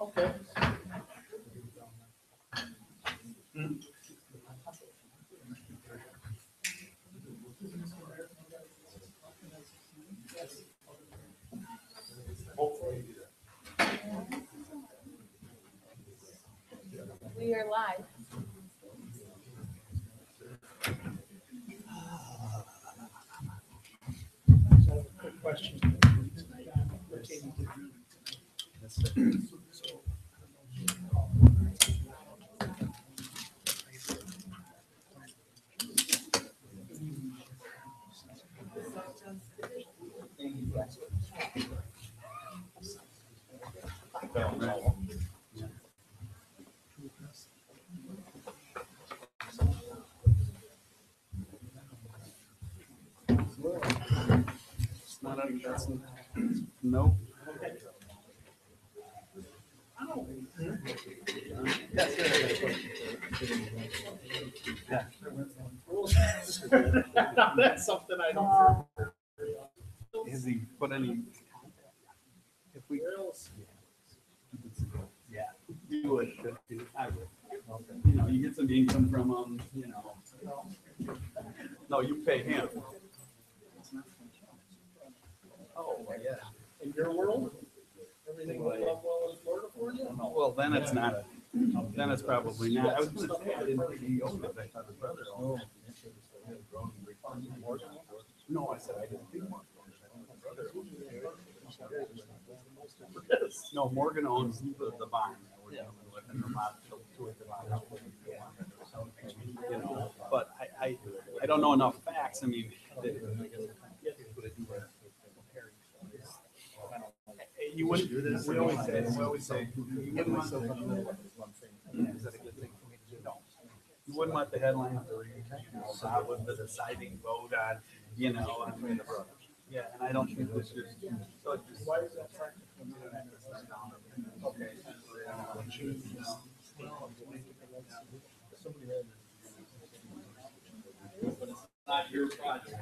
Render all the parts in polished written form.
Okay. We are live. So I have a quick question. Pertaining to No. That's something I don't. Has he put any? If we, yeah, you would. I would. You know, you get some income from him. You know. No, you pay him. Oh, yeah. In your world, everything went up well in Florida for you? Well, then it's not a. Then it's probably not. I was going to say I didn't think he owned it. I thought his brother owned it. No, I said I didn't think Morgan owned it. No, Morgan owns the barn. And the lot, you know, but I don't know enough facts. I mean, you wouldn't. We always say, you wouldn't want the, is that a good thing for me to do? No. You wouldn't want the headline to read, you know, Bob was the deciding vote on, you know, on, yeah, and I don't think this is. So it's just, why is that practical? Okay. But it's not your project.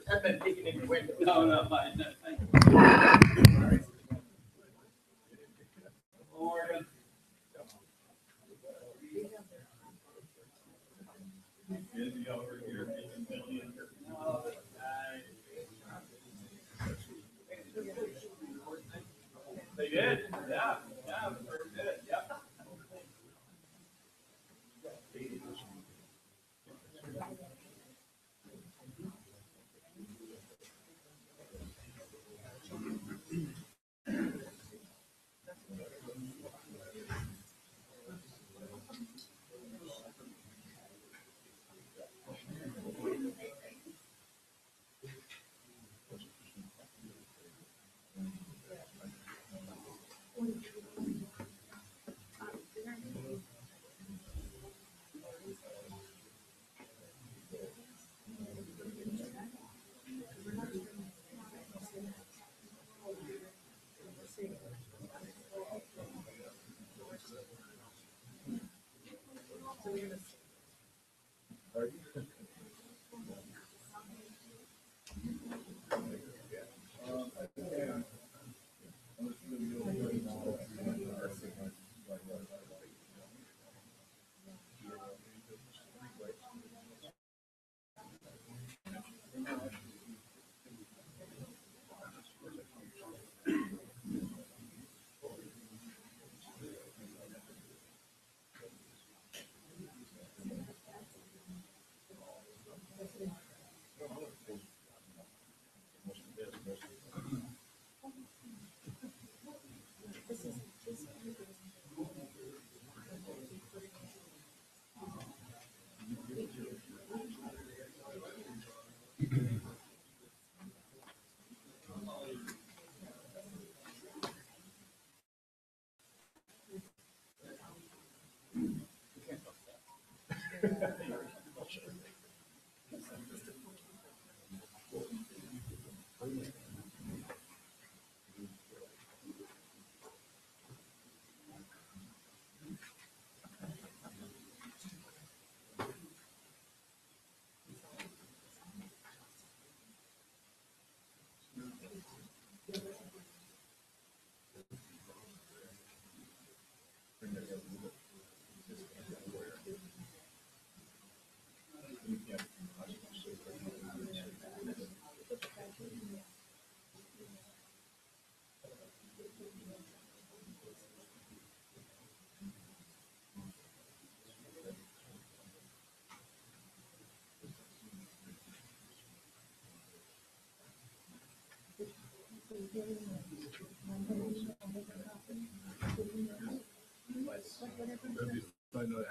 I've been peeking in your window. No, fine. Thank you. Morgan. Busy over here. They did, yeah, very good, yeah.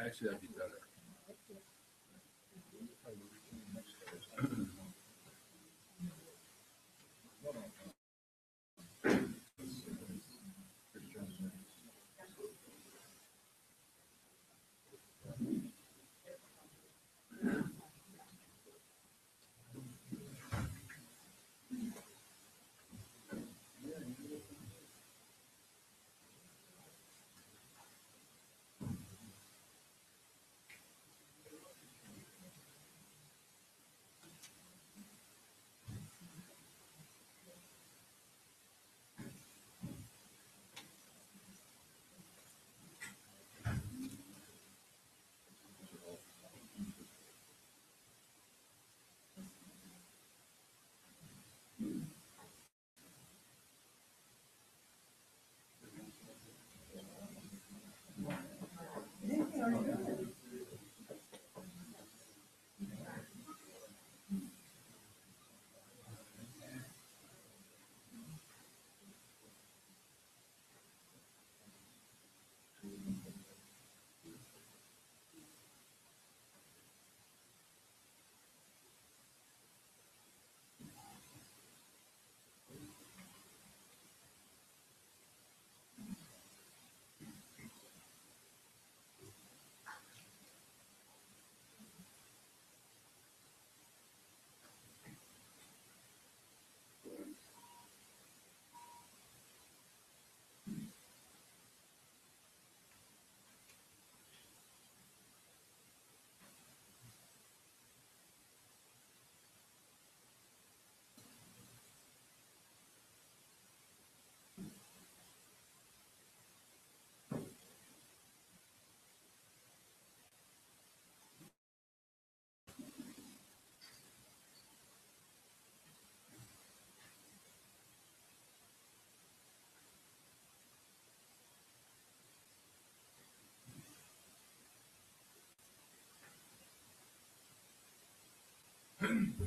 Actually, that'd be better.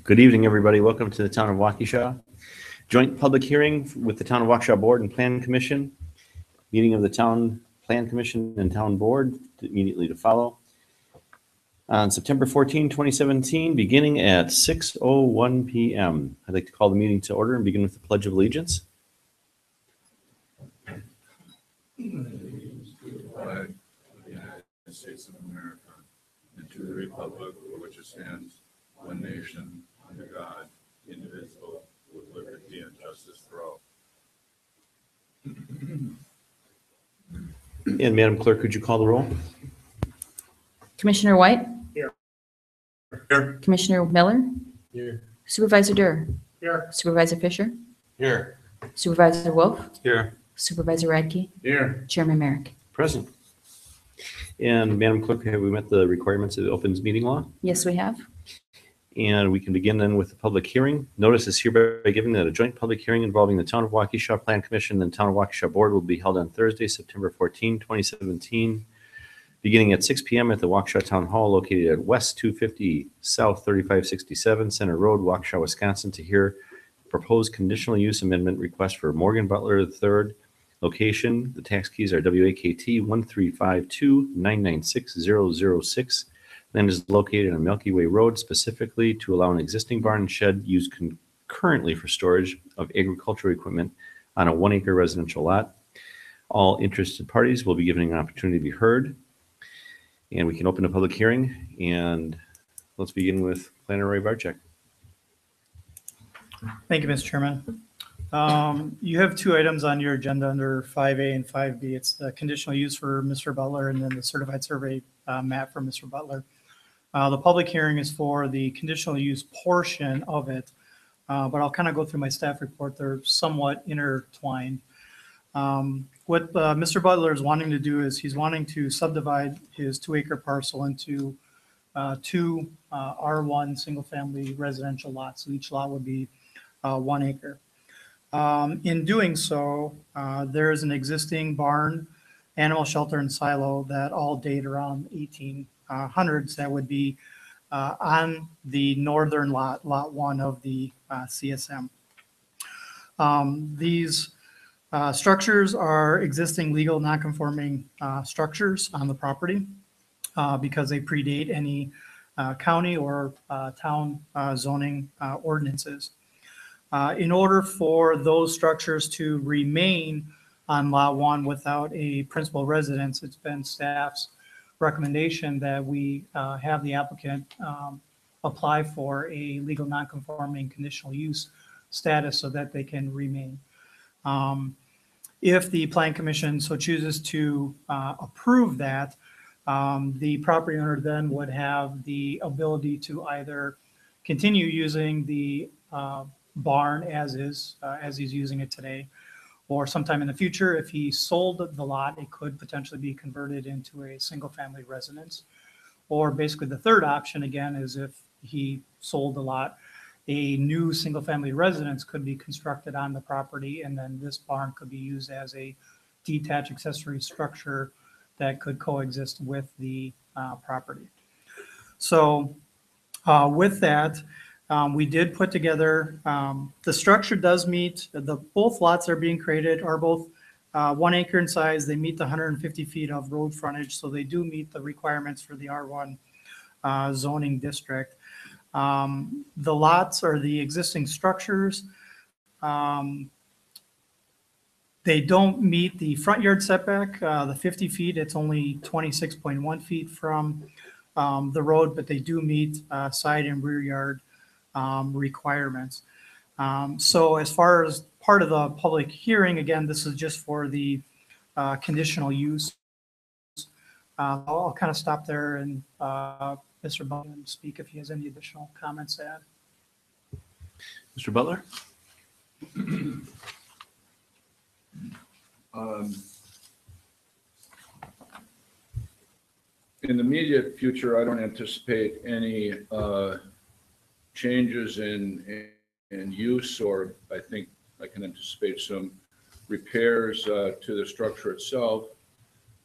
Good evening, everybody. Welcome to the Town of Waukesha. Joint public hearing with the Town of Waukesha Board and Plan Commission. Meeting of the Town Plan Commission and Town Board immediately to follow. On September 14, 2017, beginning at 6:01 p.m. I'd like to call the meeting to order and begin with the Pledge of Allegiance. Flag of the United States of America and to the republic for which it stands, one nation, under God, indivisible, with liberty and justice for all. And Madam Clerk, could you call the roll? Commissioner White? Here. Here. Commissioner Miller? Here. Supervisor Durr? Here. Supervisor Fisher? Here. Supervisor Wolf? Here. Supervisor Radke? Here. Chairman Merrick? Present. And Madam Clerk, have we met the requirements of the Opens Meeting Law? Yes, we have. And we can begin then with the public hearing. Notice is hereby given that a joint public hearing involving the Town of Waukesha Plan Commission and Town of Waukesha Board will be held on Thursday, September 14, 2017, beginning at 6 p.m. at the Waukesha Town Hall located at West 250 South 3567 Center Road, Waukesha, Wisconsin, to hear proposed conditional use amendment request for Morgan Butler III. Location, the tax keys are WAKT 13529960006. Land is located on Milky Way Road, specifically to allow an existing barn and shed used concurrently for storage of agricultural equipment on a 1-acre residential lot. All interested parties will be given an opportunity to be heard. And we can open a public hearing, and let's begin with Planner Ray Barczyk. Thank you, Mr. Chairman. You have two items on your agenda under 5A and 5B. It's the conditional use for Mr. Butler and then the certified survey map for Mr. Butler. The public hearing is for the conditional use portion of it, but I'll kind of go through my staff report. They're somewhat intertwined. What Mr. Butler is wanting to do is he's wanting to subdivide his 2-acre parcel into two R1 single-family residential lots. So each lot would be 1 acre. In doing so, there is an existing barn, animal shelter, and silo that all date around 1800s that would be on the northern lot, lot 1 of the CSM. These structures are existing legal nonconforming structures on the property because they predate any county or town zoning ordinances. In order for those structures to remain on Lot 1 without a principal residence, it's been staff's recommendation that we have the applicant apply for a legal nonconforming conditional use status so that they can remain. If the Plan Commission so chooses to approve that, the property owner then would have the ability to either continue using the barn as is, as he's using it today, or sometime in the future, if he sold the lot, it could potentially be converted into a single-family residence. Or basically the third option, again, is if he sold the lot, a new single-family residence could be constructed on the property, and then this barn could be used as a detached accessory structure that could coexist with the property. So with that, we did put together, the structure does meet, both lots that are being created are both 1 acre in size. They meet the 150 feet of road frontage, so they do meet the requirements for the R1 zoning district. The lots are the existing structures. They don't meet the front yard setback, the 50 feet. It's only 26.1 feet from the road, but they do meet side and rear yard requirements. So as far as part of the public hearing, again, this is just for the conditional use. I'll kind of stop there and Mr. Butler speak if he has any additional comments to add. Mr. Butler? In the immediate future, I don't anticipate any changes in use, or I think I can anticipate some repairs to the structure itself.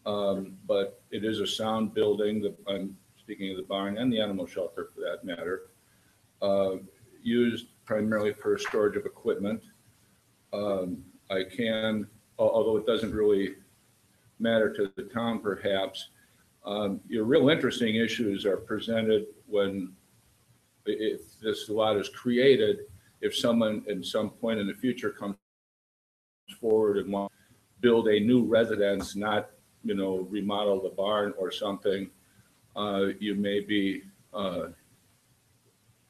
But it is a sound building. I'm speaking of the barn and the animal shelter for that matter, used primarily for storage of equipment. I can, although it doesn't really matter to the town perhaps, your real interesting issues are presented when, if this lot is created, if someone at some point in the future comes forward and wants to build a new residence, not, remodel the barn or something, you may be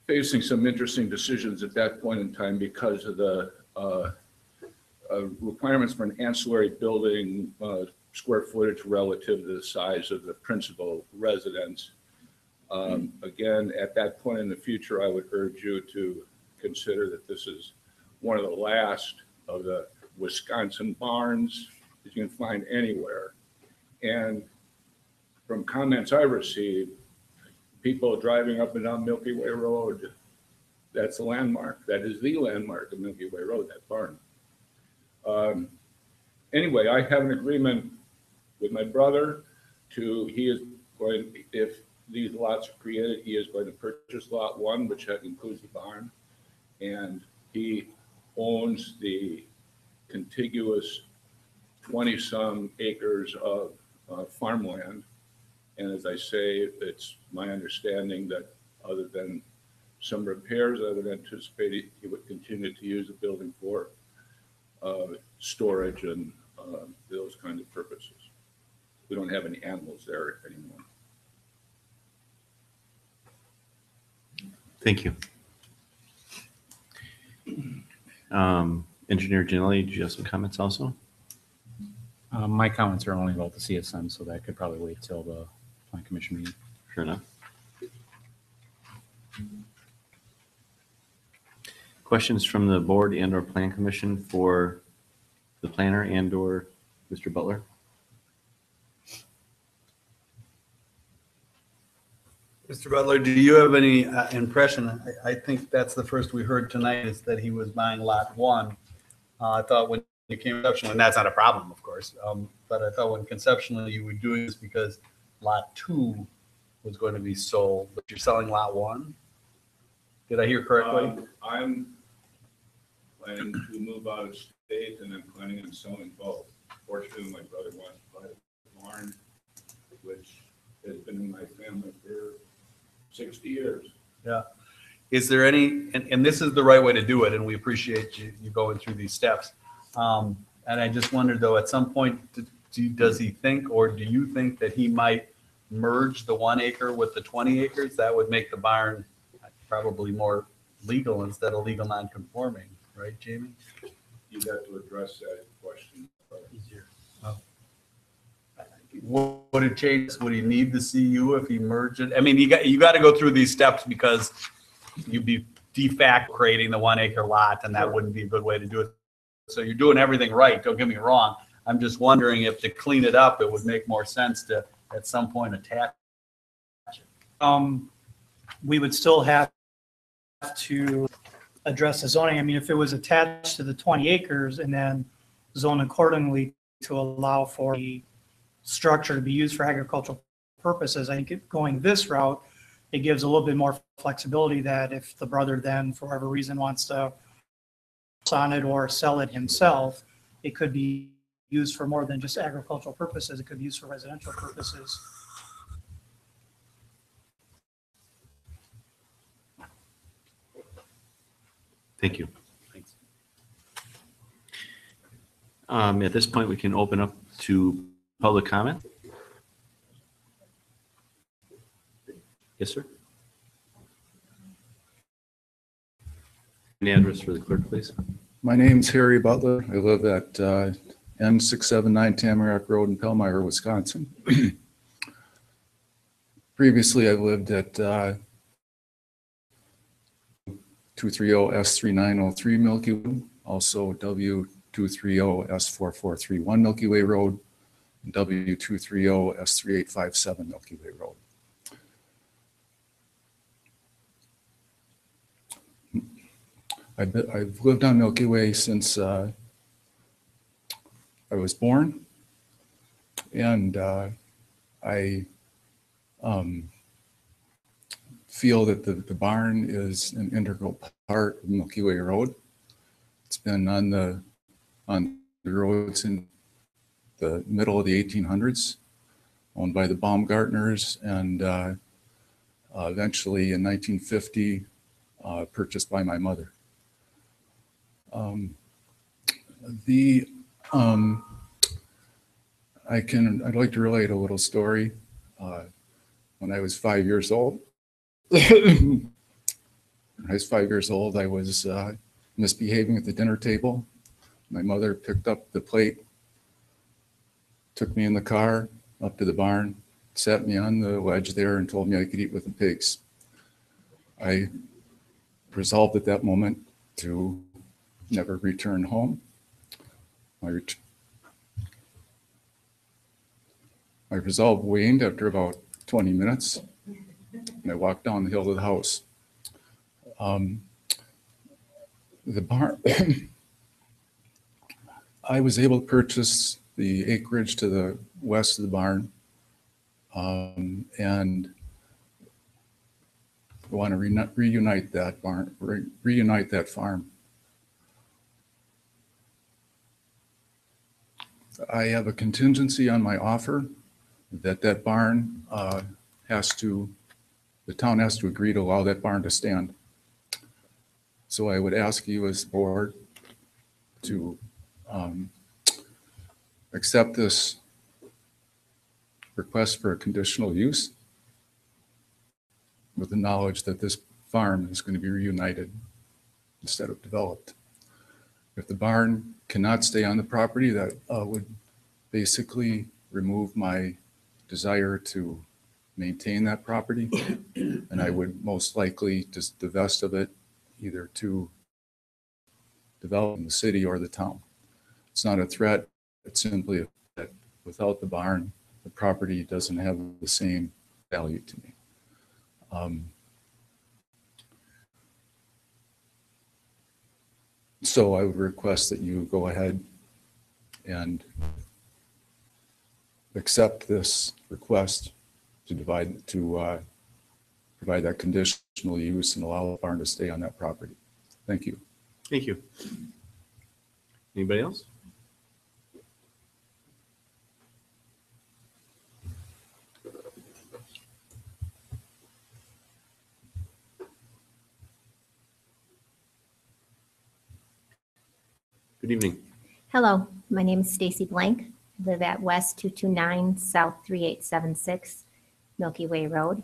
facing some interesting decisions at that point in time because of the requirements for an ancillary building, square footage relative to the size of the principal residence. Again, at that point in the future, I would urge you to consider that this is one of the last of the Wisconsin barns that you can find anywhere. And from comments I received, people driving up and down Milky Way Road, that's a landmark. That is the landmark of Milky Way Road, that barn. Anyway, I have an agreement with my brother he is going, if these lots are created, he is going to purchase lot 1, which includes the barn. And he owns the contiguous 20-some acres of farmland. And as I say, it's my understanding that other than some repairs, I would anticipate he would continue to use the building for storage and those kind of purposes. We don't have any animals there anymore. Thank you. Engineer Janelli, do you have some comments also? My comments are only about the CSM, so that could probably wait till the Plan Commission meeting. Sure enough. Questions from the board and or Plan Commission for the planner and/or Mr. Butler? Mr. Butler, do you have any impression? I think that's the first we heard tonight is that he was buying lot one. I thought when you came conceptually, and that's not a problem, of course, but I thought when conceptually you were doing this because lot two was going to be sold, but you're selling lot one? Did I hear correctly? I'm planning to move out of state and I'm planning on selling both. Fortunately, my brother wants to buy a barn, which has been in my family for 60 years. Yeah. Is there any, and this is the right way to do it, and we appreciate you going through these steps. And I just wondered though, at some point, does he think, or do you think that he might merge the 1 acre with the 20 acres? That would make the barn probably more legal instead of legal non-conforming, right, Jamie? You'd have to address that question. Would it change? Would he need to see you if he merged it? I mean, you got to go through these steps because you'd be de facto creating the 1 acre lot, and that wouldn't be a good way to do it. So you're doing everything right. Don't get me wrong. I'm just wondering if to clean it up, it would make more sense to at some point attach it. We would still have to address the zoning. I mean, if it was attached to the 20 acres and then zone accordingly to allow for the structure to be used for agricultural purposes, I think going this route, it gives a little bit more flexibility that if the brother then, for whatever reason, wants to on it or sell it himself, it could be used for more than just agricultural purposes. It could be used for residential purposes. Thank you. Thanks. At this point, we can open up to public comment. Yes, sir. An address for the clerk, please. My name's Harry Butler. I live at N679 Tamarack Road in Pellmeyer, Wisconsin. Previously, I lived at 230S3903 Milky Way, also W230S4431 Milky Way Road, and W230S3857 Milky Way Road. I've lived on Milky Way since I was born, and I feel that the barn is an integral part of Milky Way Road. It's been on the roads in the middle of the 1800s, owned by the Baumgartners, and eventually in 1950 purchased by my mother. I'd like to relate a little story. When I was 5 years old, I was misbehaving at the dinner table. My mother picked up the plate, took me in the car up to the barn, sat me on the ledge there and told me I could eat with the pigs. I resolved at that moment to never return home. My resolve waned after about 20 minutes, and I walked down the hill to the house. The barn, I was able to purchase the acreage to the west of the barn, and I want to reunite that barn, reunite that farm. I have a contingency on my offer that barn the town has to agree to allow that barn to stand. So I would ask you as board to accept this request for a conditional use with the knowledge that this farm is going to be reunited instead of developed. If the barn cannot stay on the property, that would basically remove my desire to maintain that property, and I would most likely just divest of it either to develop in the city or the town. It's not a threat. It's simply that without the barn, the property doesn't have the same value to me. So I would request that you go ahead and accept this request to provide that conditional use and allow the barn to stay on that property. Thank you. Thank you. Anybody else? Good evening. Hello, my name is Stacy Blank. I live at West 229 South 3876 Milky Way Road.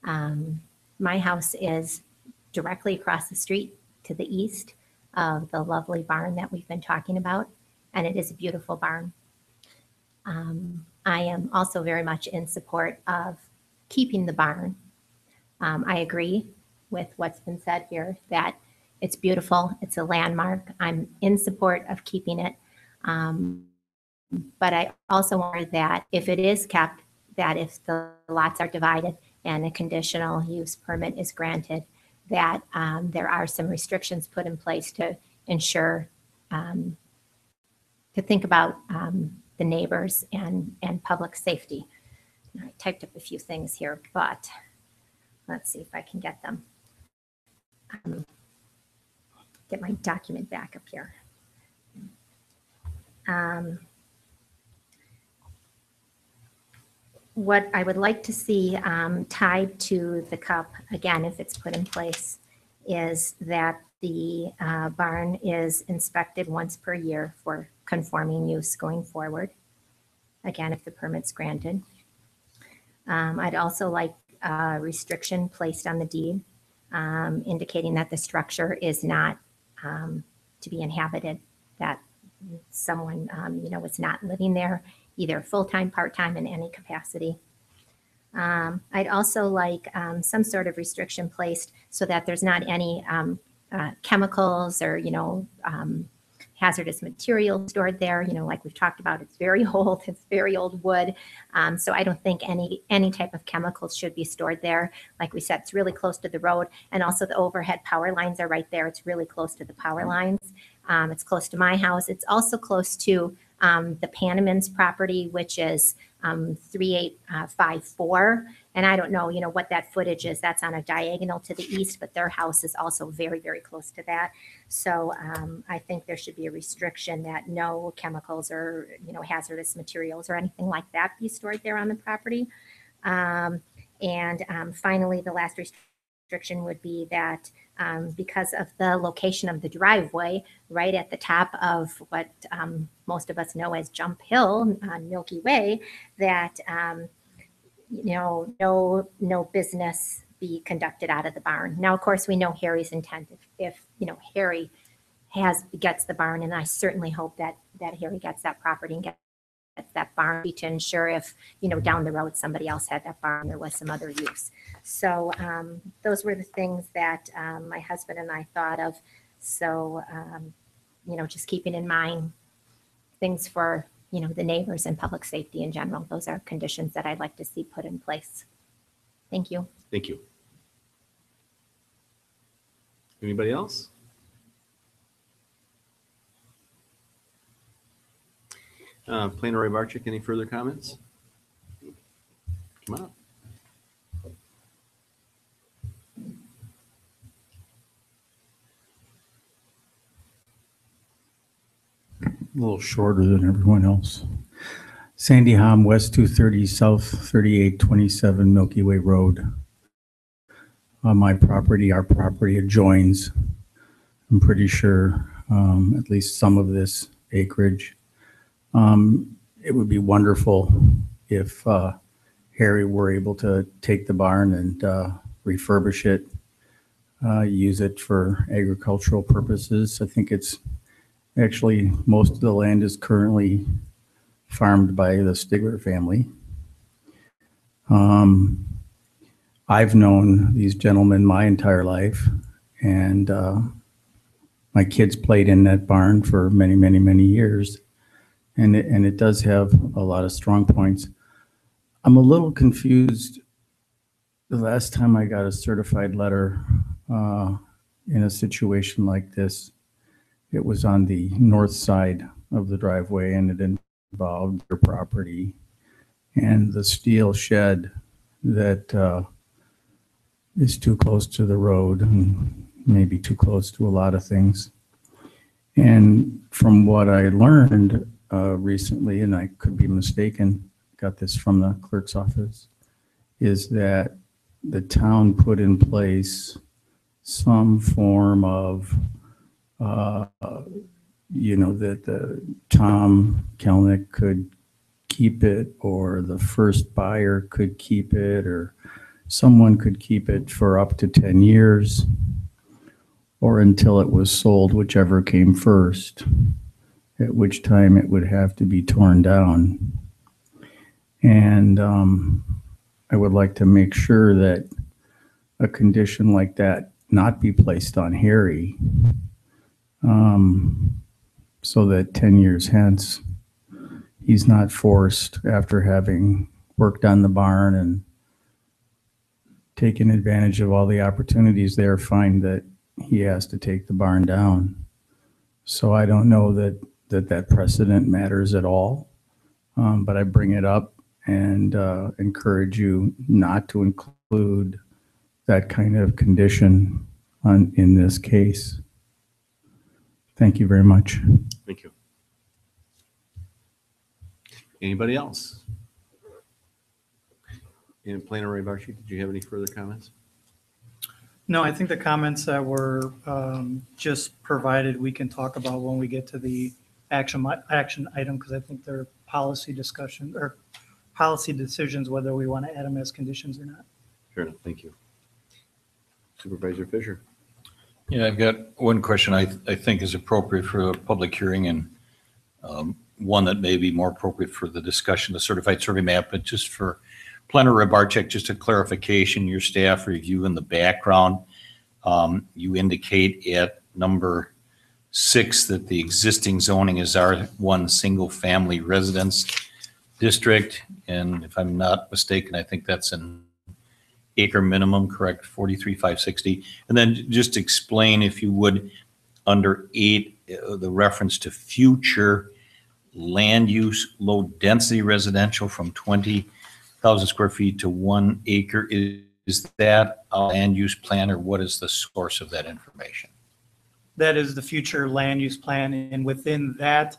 My house is directly across the street to the east of the lovely barn that we've been talking about, and it is a beautiful barn. I am also very much in support of keeping the barn. I agree with what's been said here that it's beautiful. It's a landmark. I'm in support of keeping it. But I also wonder that if it is kept, that if the lots are divided and a conditional use permit is granted, that there are some restrictions put in place to ensure, to think about the neighbors and public safety. I typed up a few things here, but let's see if I can get them. Get my document back up here. What I would like to see tied to the cup, again, if it's put in place, is that the barn is inspected once per year for conforming use going forward. Again, if the permit's granted. I'd also like a restriction placed on the deed indicating that the structure is not to be inhabited, that someone, is not living there, either full-time, part-time, in any capacity. I'd also like some sort of restriction placed so that there's not any chemicals or, hazardous materials stored there. Like we've talked about, it's very old, it's very old wood. So I don't think any type of chemicals should be stored there. Like we said, it's really close to the road, and also the overhead power lines are right there. It's really close to the power lines. It's close to my house. It's also close to the Panamans property, which is 3854. And I don't know, what that footage is. That's on a diagonal to the east, but their house is also very, very close to that. So I think there should be a restriction that no chemicals or, hazardous materials or anything like that be stored there on the property. And finally, the last restriction would be that because of the location of the driveway right at the top of what most of us know as Jump Hill on Milky Way, that no business be conducted out of the barn. Now, of course, we know Harry's intent. If Harry gets the barn, and I certainly hope that Harry gets that property and gets that barn to ensure if down the road somebody else had that barn, there was some other use. So those were the things that my husband and I thought of. So just keeping in mind things for the neighbors and public safety in general. Those are conditions that I'd like to see put in place. Thank you. Thank you. Anybody else? Planner Roy Barczyk, any further comments? Come on up. A little shorter than everyone else. Sandy Hom, West 230 South 3827 Milky Way Road. On my property, our property adjoins, I'm pretty sure, at least some of this acreage. It would be wonderful if Harry were able to take the barn and refurbish it, use it for agricultural purposes. I think it's actually, most of the land is currently farmed by the Stigler family. I've known these gentlemen my entire life, and My kids played in that barn for many, many, many years. And it does have a lot of strong points. I'm a little confused. The last time I got a certified letter in a situation like this, it was on the north side of the driveway, and it involved their property and the steel shed that is too close to the road and maybe too close to a lot of things. And from what I learned recently, and I could be mistaken, got this from the clerk's office, is that the town put in place some form of, that the Tom Kelnick could keep it, or the first buyer could keep it, or someone could keep it for up to 10 years, or until it was sold, whichever came first, at which time it would have to be torn down. And I would like to make sure that a condition like that not be placed on Harry, so that 10 years hence, he's not forced, after having worked on the barn and taken advantage of all the opportunities there, find that he has to take the barn down. So I don't know that precedent matters at all, but I bring it up and encourage you not to include that kind of condition in this case. Thank you very much. Thank you. Anybody else? And Planner Ray Barshi, did you have any further comments? No, I think the comments that were just provided, we can talk about when we get to the action item, because I think they're policy discussion or policy decisions, whether we want to add them as conditions or not. Fair enough. Thank you. Supervisor Fisher. Yeah, I've got one question I think is appropriate for a public hearing, and one that may be more appropriate for the discussion, the certified survey map, but just for Planner Rebarczyk, just a clarification, your staff review in the background, you indicate at number 6 that the existing zoning is R1 single family residence district. And if I'm not mistaken, I think that's an acre minimum, correct? 43,560. And then just explain, if you would, under 8, the reference to future land use, low density residential from 20,000 square feet to 1 acre. Is that a land use plan, or what is the source of that information? That is the future land use plan, and within that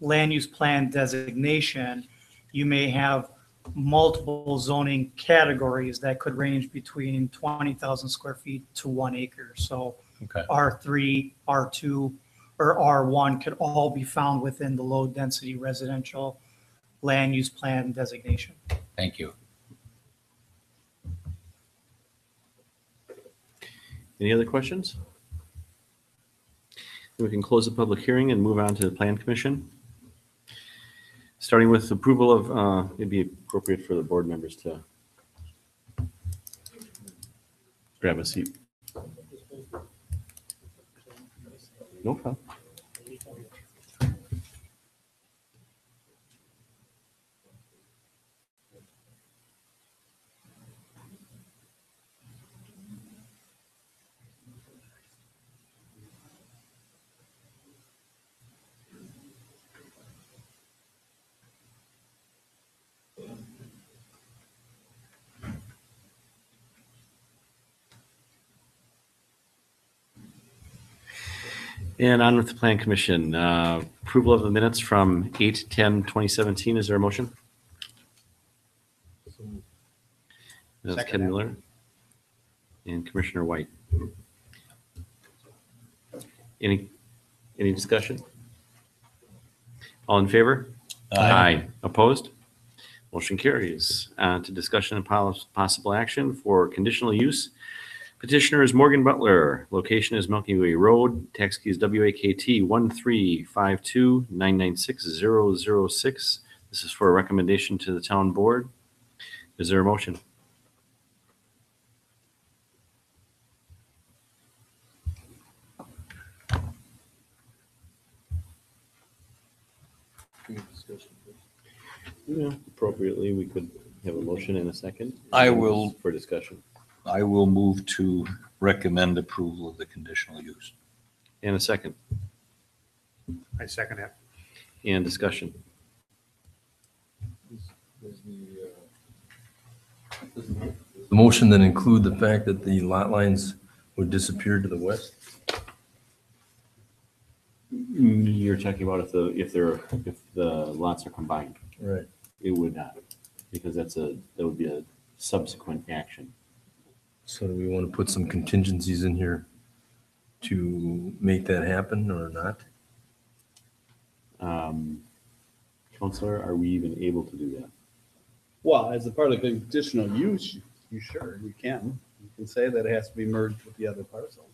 land use plan designation, you may have multiple zoning categories that could range between 20,000 square feet to 1 acre. So Okay. R3, R2, or R1 could all be found within the low density residential land use plan designation. Thank you. Any other questions? Then we can close the public hearing and move on to the Plan Commission. Starting with approval of, it'd be appropriate for the board members to grab a seat. No problem. And on with the Plan Commission. Approval of the minutes from 8/10/2017. Is there a motion? That's Second. Ken Miller and Commissioner White. Any discussion? All in favor? Aye. Opposed? Motion carries. To discussion and possible action for conditional use. Petitioner is Morgan Butler. Location is Milky Way Road. Tax key is WAKT 13529960006. This is for a recommendation to the town board. Is there a motion? Appropriately, we could have a motion and a second. I will- For discussion. I will move to recommend approval of the conditional use. And a second. I second it. And discussion. The motion then include the fact that the lot lines would disappear to the west? You're talking about if the lots are combined. Right. It would not, because that would be a subsequent action. So do we want to put some contingencies in here to make that happen or not? Counselor, are we even able to do that? Well, as a part of the conditional use, you can. You can say that it has to be merged with the other parcel.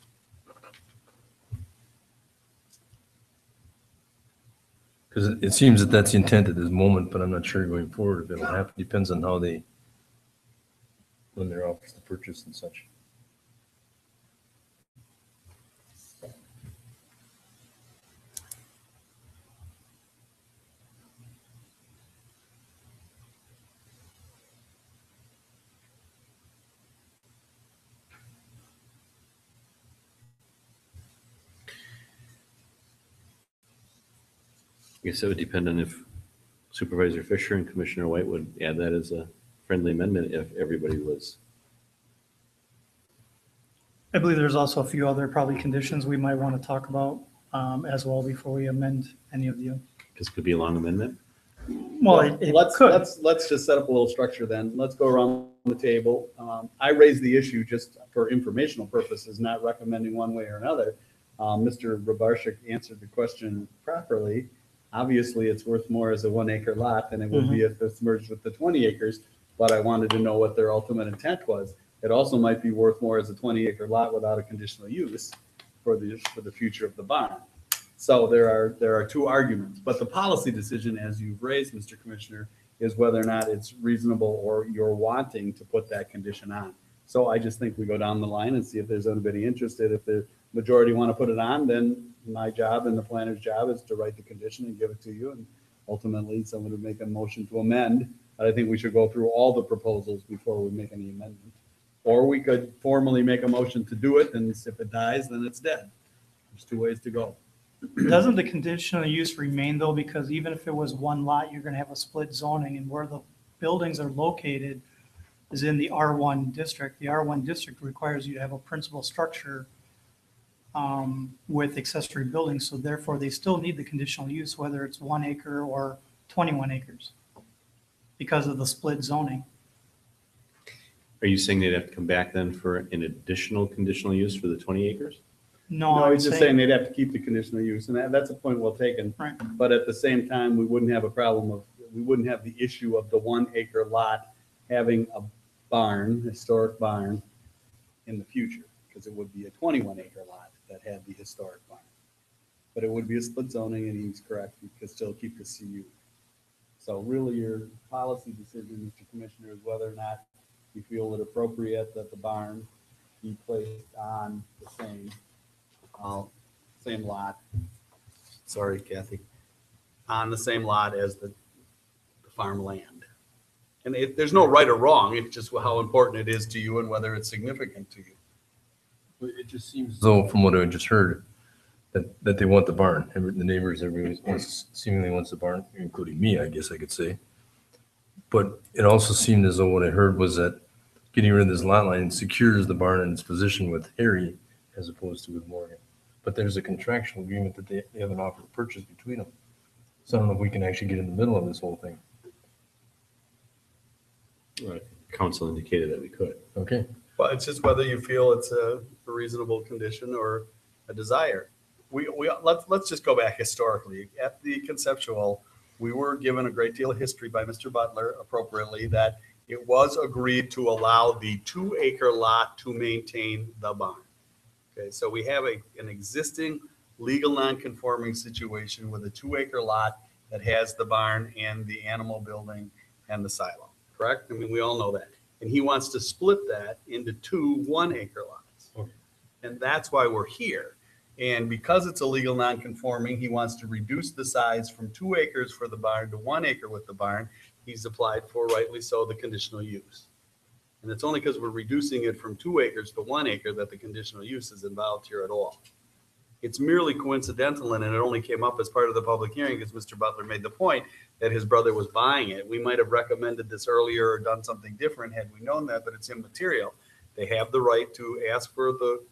Because it seems that that's the intent at this moment, but I'm not sure going forward if it'll happen. Depends on how when they're offers to purchase and such. I guess it would depend on if Supervisor Fisher and Commissioner White would add that as a friendly amendment if everybody was. I believe there's also a few other probably conditions we might want to talk about as well before we amend any of the. This could be a long amendment. Well, it could. Let's just set up a little structure then. Let's go around the table. I raised the issue just for informational purposes, not recommending one way or another. Mr. Rabarchik answered the question properly. Obviously, it's worth more as a 1 acre lot than it would be if it's merged with the 20 acres, but I wanted to know what their ultimate intent was. It also might be worth more as a 20 acre lot without a conditional use for the future of the barn. So there are two arguments, but the policy decision, as you've raised, Mr. Commissioner, is whether or not it's reasonable or you're wanting to put that condition on. So I just think we go down the line and see if there's anybody interested. If the majority want to put it on, then my job and the planner's job is to write the condition and give it to you. And ultimately, someone would make a motion to amend. But I think we should go through all the proposals before we make any amendment. Or we could formally make a motion to do it, and if it dies, then it's dead. There's two ways to go. Doesn't the conditional use remain though? Because even if it was one lot, you're going to have a split zoning, and where the buildings are located is in the R1 district. The R1 district requires you to have a principal structure with accessory buildings. So therefore, they still need the conditional use, whether it's 1 acre or 21 acres because of the split zoning. Are you saying they'd have to come back then for an additional conditional use for the 20 acres? No, No, I'm he's just saying they'd have to keep the conditional use, and that's a point well taken. Right. But at the same time, we wouldn't have we wouldn't have the issue of the 1 acre lot having a barn, historic barn, in the future, because it would be a 21 acre lot that had the historic barn. But it would be a split zoning, and he's correct, you could still keep the CU. So really, your policy decision, Mr. Commissioner, is whether or not you feel it appropriate that the barn be placed on the same lot. Sorry, Kathy. On the same lot as the farmland. And there's no right or wrong, it's just how important it is to you and whether it's significant to you. It just seems as though, from what I just heard, that they want the barn. The neighbors, everybody seemingly wants the barn, including me, I guess I could say. But it also seemed as though what I heard was that getting rid of this lot line secures the barn in its position with Harry as opposed to with Morgan. But there's a contractual agreement that they have an offer to purchase between them. So I don't know if we can actually get in the middle of this whole thing. Right. Council indicated that we could. Okay. Well, it's just whether you feel it's a reasonable condition or a desire. Let's just go back historically. At the conceptual, we were given a great deal of history by Mr. Butler appropriately that it was agreed to allow the 2 acre lot to maintain the barn. Okay, so we have an existing legal non-conforming situation with a 2 acre lot that has the barn and the animal building and the silo, correct? I mean, we all know that. And he wants to split that into 2 1 acre lots. Okay. And that's why we're here. And because it's a legal non-conforming, he wants to reduce the size from 2 acres for the barn to 1 acre with the barn. he's applied for, rightly so, the conditional use. And it's only because we're reducing it from 2 acres to 1 acre that the conditional use is involved here at all. It's merely coincidental, and it only came up as part of the public hearing because Mr. Butler made the point that his brother was buying it. We might have recommended this earlier or done something different had we known that, but it's immaterial. They have the right to ask for the,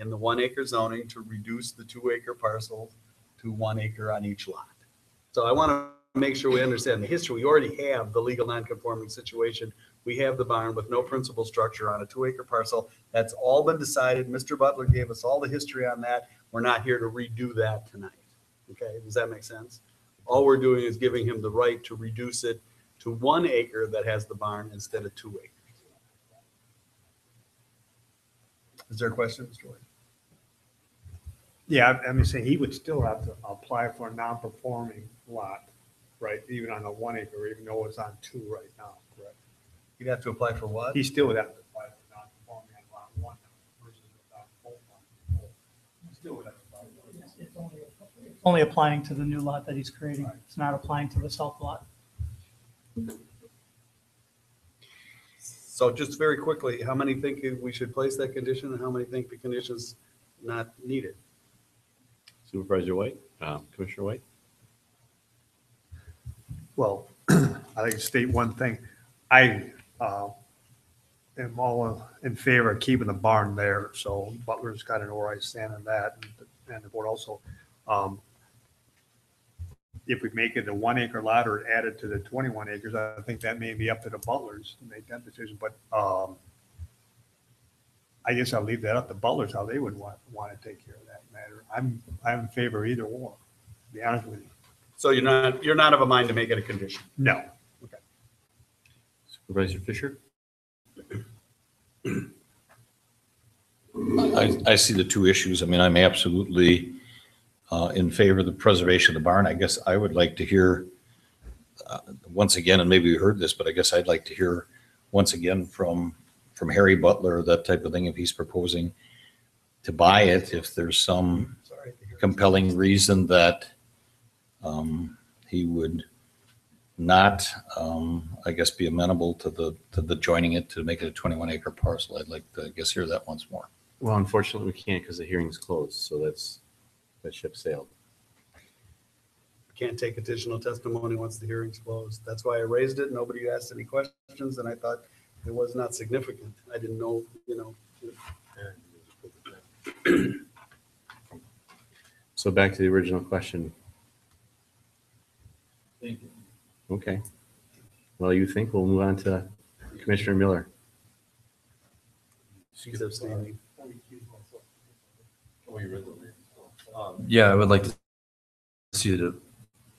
in the 1 acre zoning, to reduce the 2 acre parcel to 1 acre on each lot. So I want to make sure we understand the history. We already have the legal non-conforming situation. We have the barn with no principal structure on a 2 acre parcel. That's all been decided. Mr. Butler gave us all the history on that. We're not here to redo that tonight. Okay, does that make sense? All we're doing is giving him the right to reduce it to 1 acre that has the barn instead of 2 acres. Is there a question, Mr. White? Yeah, I mean, say he would still have to apply for a non-performing lot, right? Even on a 1 acre, even though it's on 2 right now, correct? You'd have to apply for what? He still would have to apply for non-conforming on lot 1 versus without both lots. He still would have to apply for it. Only applying to the new lot that he's creating. It's not applying to the south lot. So just very quickly, how many think we should place that condition and how many think the condition's not needed? Supervisor White, Commissioner White? Well, I like to state one thing. I am all in favor of keeping the barn there, so Butler's got to know where I stand on that, and the board also. If we make it a 1 acre lot or add it to the 21 acres, I think that may be up to the Butlers to make that decision, but I guess I'll leave that up to Butlers, how they would want to take care of that matter. I'm in favor of either or, to be honest with you. So you're not of a mind to make it a condition? No. Okay. Supervisor Fisher? I see the two issues. I mean, I'm absolutely in favor of the preservation of the barn. I guess I would like to hear, once again, and maybe we heard this, but I guess I'd like to hear once again from Harry Butler, that type of thing, if he's proposing to buy it, if there's some compelling reason that he would not, I guess, be amenable to the joining it to make it a 21 acre parcel. I'd like to, I guess, hear that once more. Well, unfortunately, we can't because the hearing's closed, so that ship sailed. Can't take additional testimony once the hearing's closed. That's why I raised it. Nobody asked any questions, and I thought it was not significant. I didn't know, So back to the original question. Thank you. Okay. Well, you think we'll move on to Commissioner Miller. She's abstaining. Yeah, I would like to see it.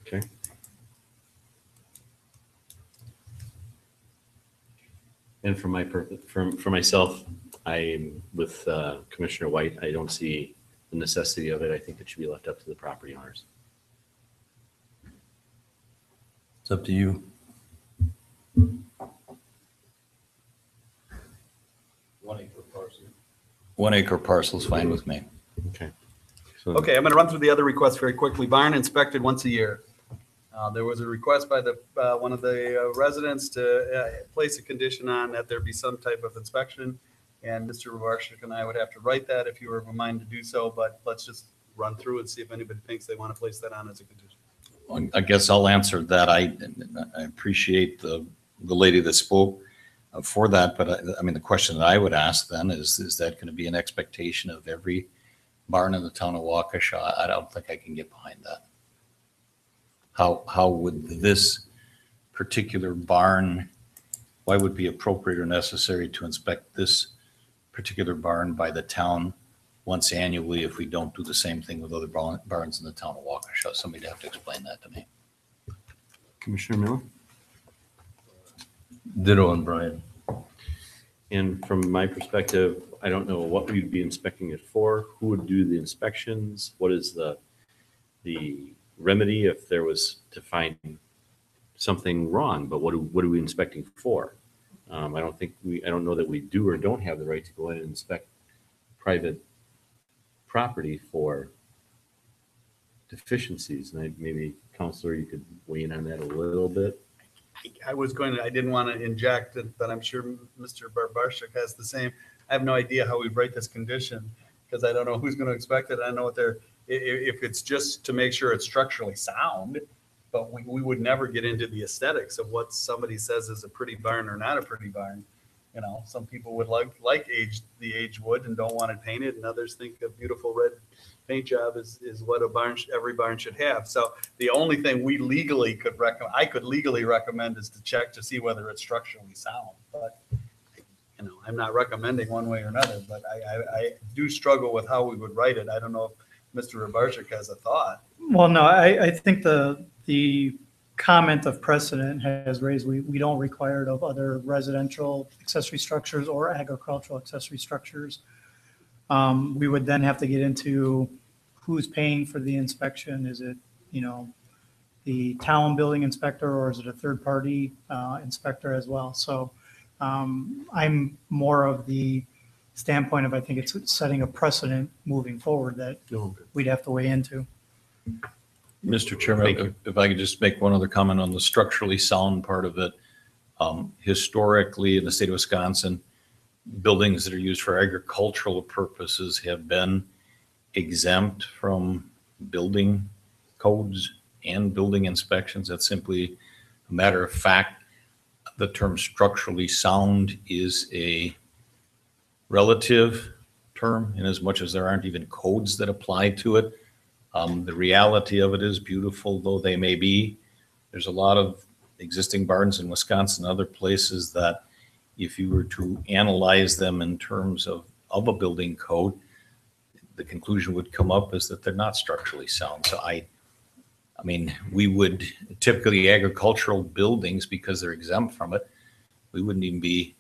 Okay. And for my purpose, for myself, I'm with Commissioner White. I don't see the necessity of it. I think it should be left up to the property owners. It's up to you. 1 acre parcel. 1 acre parcel is fine with me. Okay. So, Okay, I'm going to run through the other requests very quickly. Barn inspected once a year. There was a request by one of the residents to place a condition on that there be some type of inspection. And Mr. Waukesha and I would have to write that if you were of a mind to do so, but let's just run through and see if anybody thinks they want to place that on as a condition. I guess I'll answer that. I appreciate the lady that spoke for that, but I mean, the question that I would ask then is that going to be an expectation of every barn in the town of Waukesha? I don't think I can get behind that. How would this particular barn, why would it be appropriate or necessary to inspect this particular barn by the town once annually if we don't do the same thing with other barns in the town of Waukesha? Somebody'd have to explain that to me. Commissioner Miller? Ditto on Brian. And from my perspective, I don't know what we'd be inspecting it for, who would do the inspections, what is the remedy if there was to find something wrong, but what are we inspecting for? I don't know that we do or don't have the right to go in and inspect private property for deficiencies. And maybe Counselor, you could weigh in on that a little bit. I didn't want to inject, but I'm sure Mr. Barbarchuk has the same. I have no idea how we write this condition because I don't know who's going to expect it. I don't know what they're, if it's just to make sure it's structurally sound, but we would never get into the aesthetics of what somebody says is a pretty barn or not a pretty barn. You know, some people would like the aged wood and don't want it painted, and others think a beautiful red paint job is what a barn, every barn should have. So the only thing we legally could recommend, I could legally recommend, is to check to see whether it's structurally sound. But, you know, I'm not recommending one way or another, but I do struggle with how we would write it. I don't know if Mr. Rabarchik has a thought. Well, no, I think the comment of precedent has raised, we don't require it of other residential accessory structures or agricultural accessory structures. We would then have to get into who's paying for the inspection. Is it, you know, the town building inspector, or is it a third party inspector as well? So I'm more of the standpoint of, I think it's setting a precedent moving forward that we'd have to weigh into. Mr. Chairman, if I could just make one other comment on the structurally sound part of it. Historically, in the state of Wisconsin, buildings that are used for agricultural purposes have been exempt from building codes and building inspections. That's simply a matter of fact. The term structurally sound is a relative term in as much as there aren't even codes that apply to it. The reality of it is, beautiful though they may be, there's a lot of existing barns in Wisconsin and other places that if you were to analyze them in terms of a building code, the conclusion would come up is that they're not structurally sound. So I mean, we would typically, agricultural buildings, because they're exempt from it, we wouldn't even be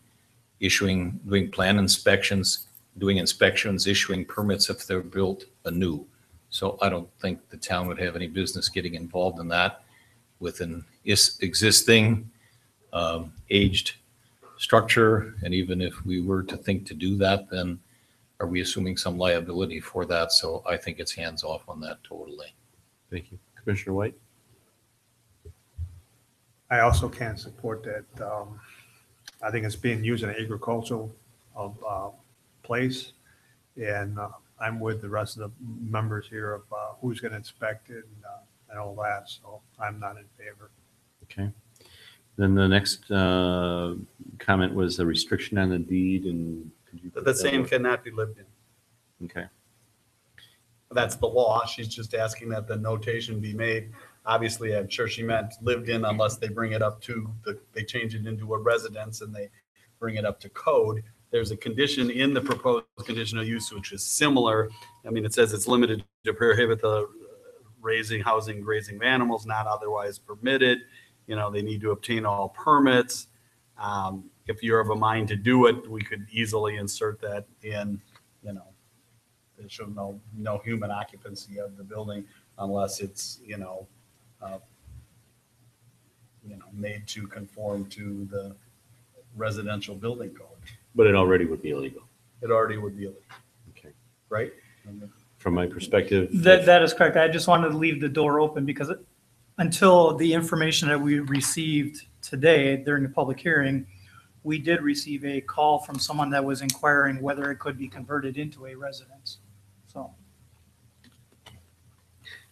doing plan inspections, doing inspections, issuing permits if they're built anew. So I don't think the town would have any business getting involved in that with an existing aged structure. And even if we were to think to do that, then are we assuming some liability for that? So I think it's hands off on that totally. Thank you. Commissioner White? I also can't support that. I think it's being used in an agricultural place. And I'm with the rest of the members here of who's going to inspect it and all that. So I'm not in favor. Okay. Then the next comment was a restriction on the deed, and The same cannot be lived in. Okay. That's the law. She's just asking that the notation be made. Obviously, I'm sure she meant lived in unless they bring it up to they change it into a residence and they bring it up to code. There's a condition in the proposed conditional use which is similar. I mean, it says it's limited to prohibit the housing, grazing of animals not otherwise permitted. You know, they need to obtain all permits. If you're of a mind to do it, we could easily insert that in, you know, there should no human occupancy of the building unless it's, made to conform to the residential building code. But it already would be illegal. It already would be illegal, Okay. right? From my perspective. That is correct. I just wanted to leave the door open because until the information that we received today during the public hearing, we did receive a call from someone that was inquiring whether it could be converted into a residence. So,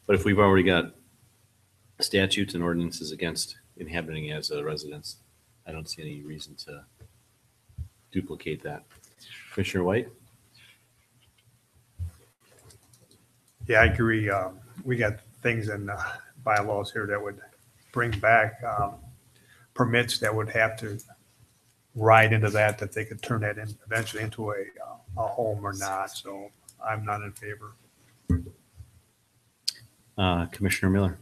But if we've already got statutes and ordinances against inhabiting as a residence, I don't see any reason to duplicate that. Commissioner White? Yeah, I agree. We got things in bylaws here that would bring back permits that would have to ride into that they could turn that in eventually into a home or not. So I'm not in favor. Commissioner Miller?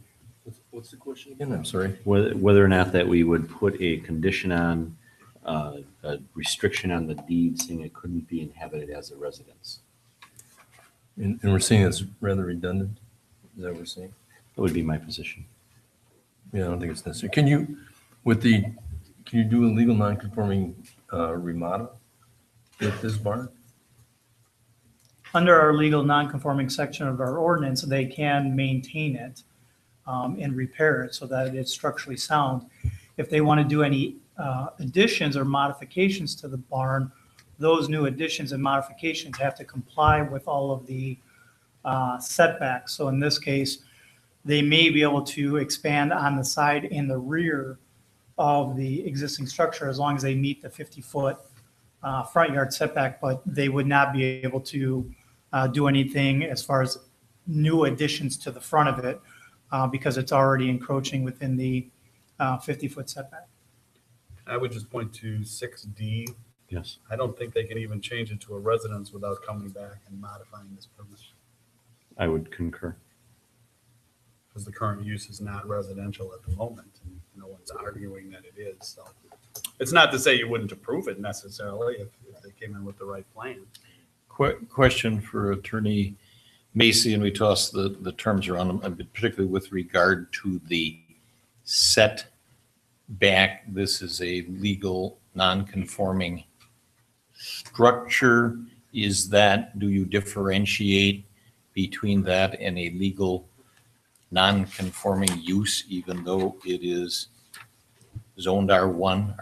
What's the question again? I'm sorry. Whether or not that we would put a condition on, a restriction on the deed saying it couldn't be inhabited as a residence. And we're saying it's rather redundant. Is that what we're saying? That would be my position. Yeah, I don't think it's necessary. Can you do a legal non-conforming remodel with this barn? under our legal non-conforming section of our ordinance, they can maintain it and repair it so that it's structurally sound. If they want to do any additions or modifications to the barn, those new additions and modifications have to comply with all of the setbacks. So in this case, they may be able to expand on the side and the rear of the existing structure as long as they meet the 50-foot front yard setback, but they would not be able to do anything as far as new additions to the front of it because it's already encroaching within the 50-foot setback. I would just point to 6D. Yes. I don't think they can even change it to a residence without coming back and modifying this permit. I would concur. Because the current use is not residential at the moment, and no one's arguing that it is. So it's not to say you wouldn't approve it necessarily if they came in with the right plan. Question for Attorney Macy, and we toss the terms around them, particularly with regard to the setback. This is a legal non-conforming structure. Do you differentiate between that and a legal non-conforming use, even though it is zoned R1?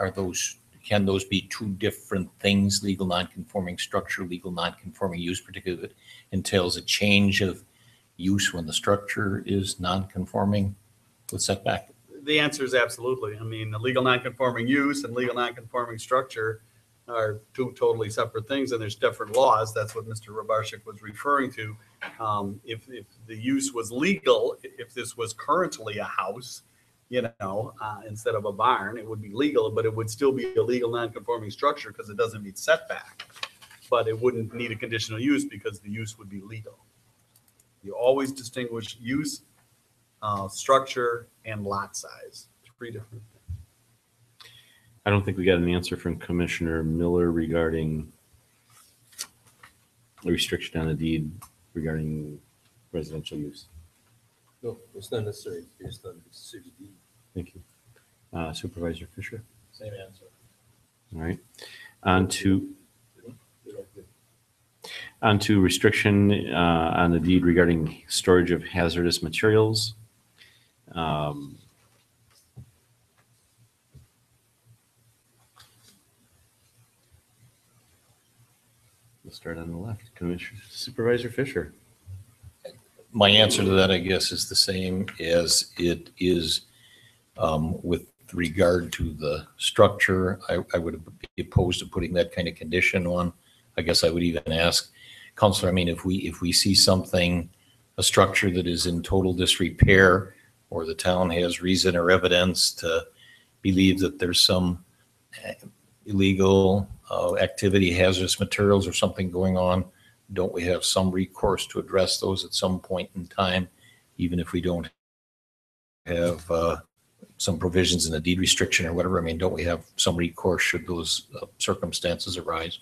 Can those be two different things, legal non-conforming structure, legal non-conforming use, particularly if it entails a change of use when the structure is non-conforming with setback? The answer is absolutely. I mean, the legal non-conforming use and legal non-conforming structure are two totally separate things, and there's different laws. That's what Mr. Rabarchik was referring to. If the use was legal, if this was currently a house, instead of a barn, it would be legal, but it would still be a legal non-conforming structure because it doesn't meet setback. But it wouldn't need a conditional use because the use would be legal. You always distinguish use, structure, and lot size. Three different things. I don't think we got an answer from Commissioner Miller regarding a restriction on the deed regarding residential use. No, it's not necessary based on 6D. Thank you. Supervisor Fisher. Same answer. All right. On to restriction on the deed regarding storage of hazardous materials. We'll start on the left. Commissioner Supervisor Fisher. My answer to that, I guess, is the same as it is with regard to the structure. I would be opposed to putting that kind of condition on. I guess I would even ask Counselor, I mean, if we see something, a structure that is in total disrepair, or the town has reason or evidence to believe that there's some illegal activity, hazardous materials or something going on, don't we have some recourse to address those at some point in time, even if we don't have some provisions in a deed restriction or whatever? I mean, don't we have some recourse should those circumstances arise?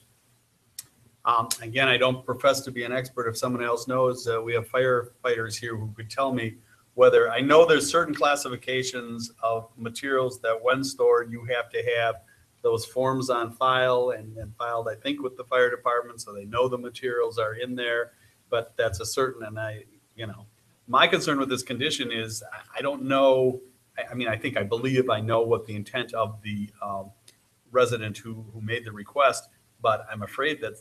Again, I don't profess to be an expert. If someone else knows, we have firefighters here who could tell me whether, I know there's certain classifications of materials that when stored, you have to have those forms on file and filed, I think, with the fire department, so they know the materials are in there, but that's a certain, and my concern with this condition is, I don't know, I mean, I believe I know what the intent of the resident who made the request, but I'm afraid that,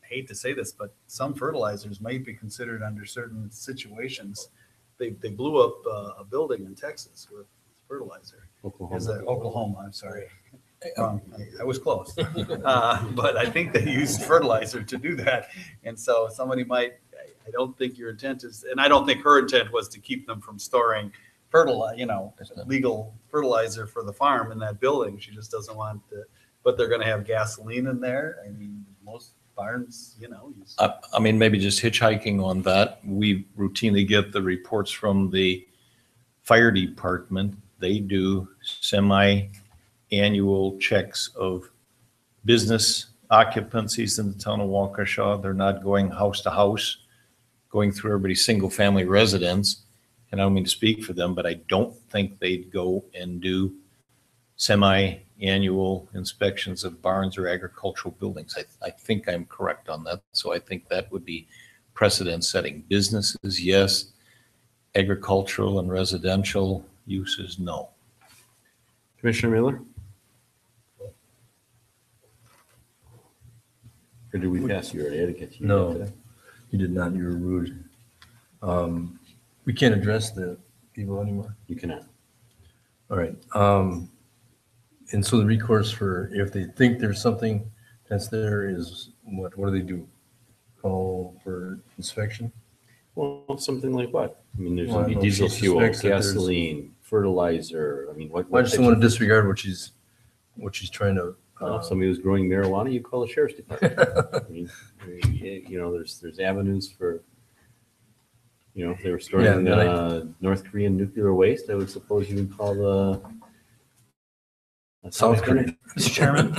I hate to say this, but some fertilizers might be considered under certain situations. They blew up a building in Texas with fertilizer. Oklahoma, I'm sorry. I was close. But I think they used fertilizer to do that. And so somebody might, I don't think your intent is, and I don't think her intent was to keep them from storing legal fertilizer for the farm in that building. She just doesn't want to, but they're going to have gasoline in there. I mean, most barns, use. I mean, maybe just hitchhiking on that. We routinely get the reports from the fire department. They do semi-annual checks of business occupancies in the town of Waukesha. They're not going house to house, going through everybody's single-family residence. And I don't mean to speak for them, but I don't think they'd go and do semi-annual inspections of barns or agricultural buildings. I think I'm correct on that. So I think that would be precedent setting. Businesses, yes. Agricultural and residential uses, no. Commissioner Miller? Or did we pass you already? I didn't get to you. No. yet, did I? You did not, you were rude. We can't address the people anymore. You cannot. All right. And so the recourse for, if they think there's something that's there is, what do they do? Call for inspection? Well, something like what? I mean, there's Well, I gonna be don't know. diesel She fuel, suspects that there's- gasoline, fertilizer. I mean, what? I just don't want to disregard what she's trying to. Well, if somebody was growing marijuana, you call the sheriff's department. I mean, you know, there's avenues for, you know, if they were storing North Korean nuclear waste, I would suppose you would call the South Korea. Mr. Chairman.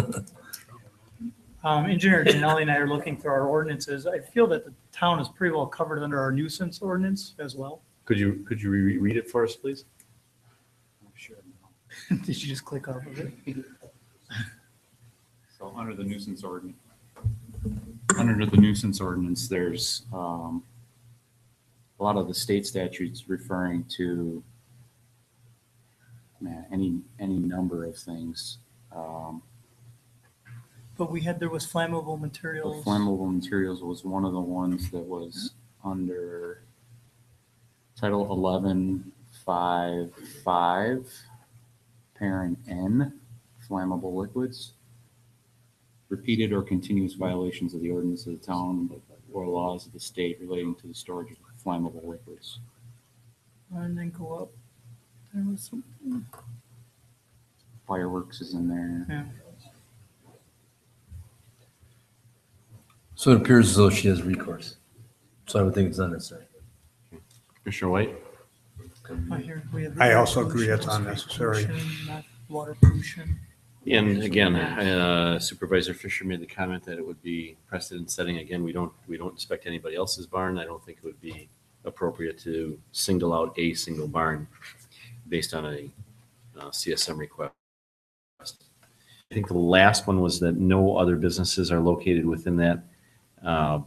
Engineer Janelli and I are looking through our ordinances. I feel that the town is pretty well covered under our nuisance ordinance as well. Could you read it for us, please? Sure. Did you just click off of it? So under the nuisance ordinance, there's a lot of the state statutes referring to any number of things. But there was flammable materials. Flammable materials was one of the ones that was under Title 11.5.5, parent N, flammable liquids. Repeated or continuous violations of the ordinance of the town or laws of the state relating to the storage of flammable liquids. And then go up. There was something. Fireworks is in there. Yeah. So it appears as though she has recourse. So I would think it's unnecessary. Commissioner White? Here we have I also agree pollution, it's unnecessary. pollution, not water pollution. And again, Supervisor Fisher made the comment that it would be precedent setting. Again, we don't inspect anybody else's barn. I don't think it would be appropriate to single out a single barn based on a CSM request. I think the last one was that no other businesses are located within that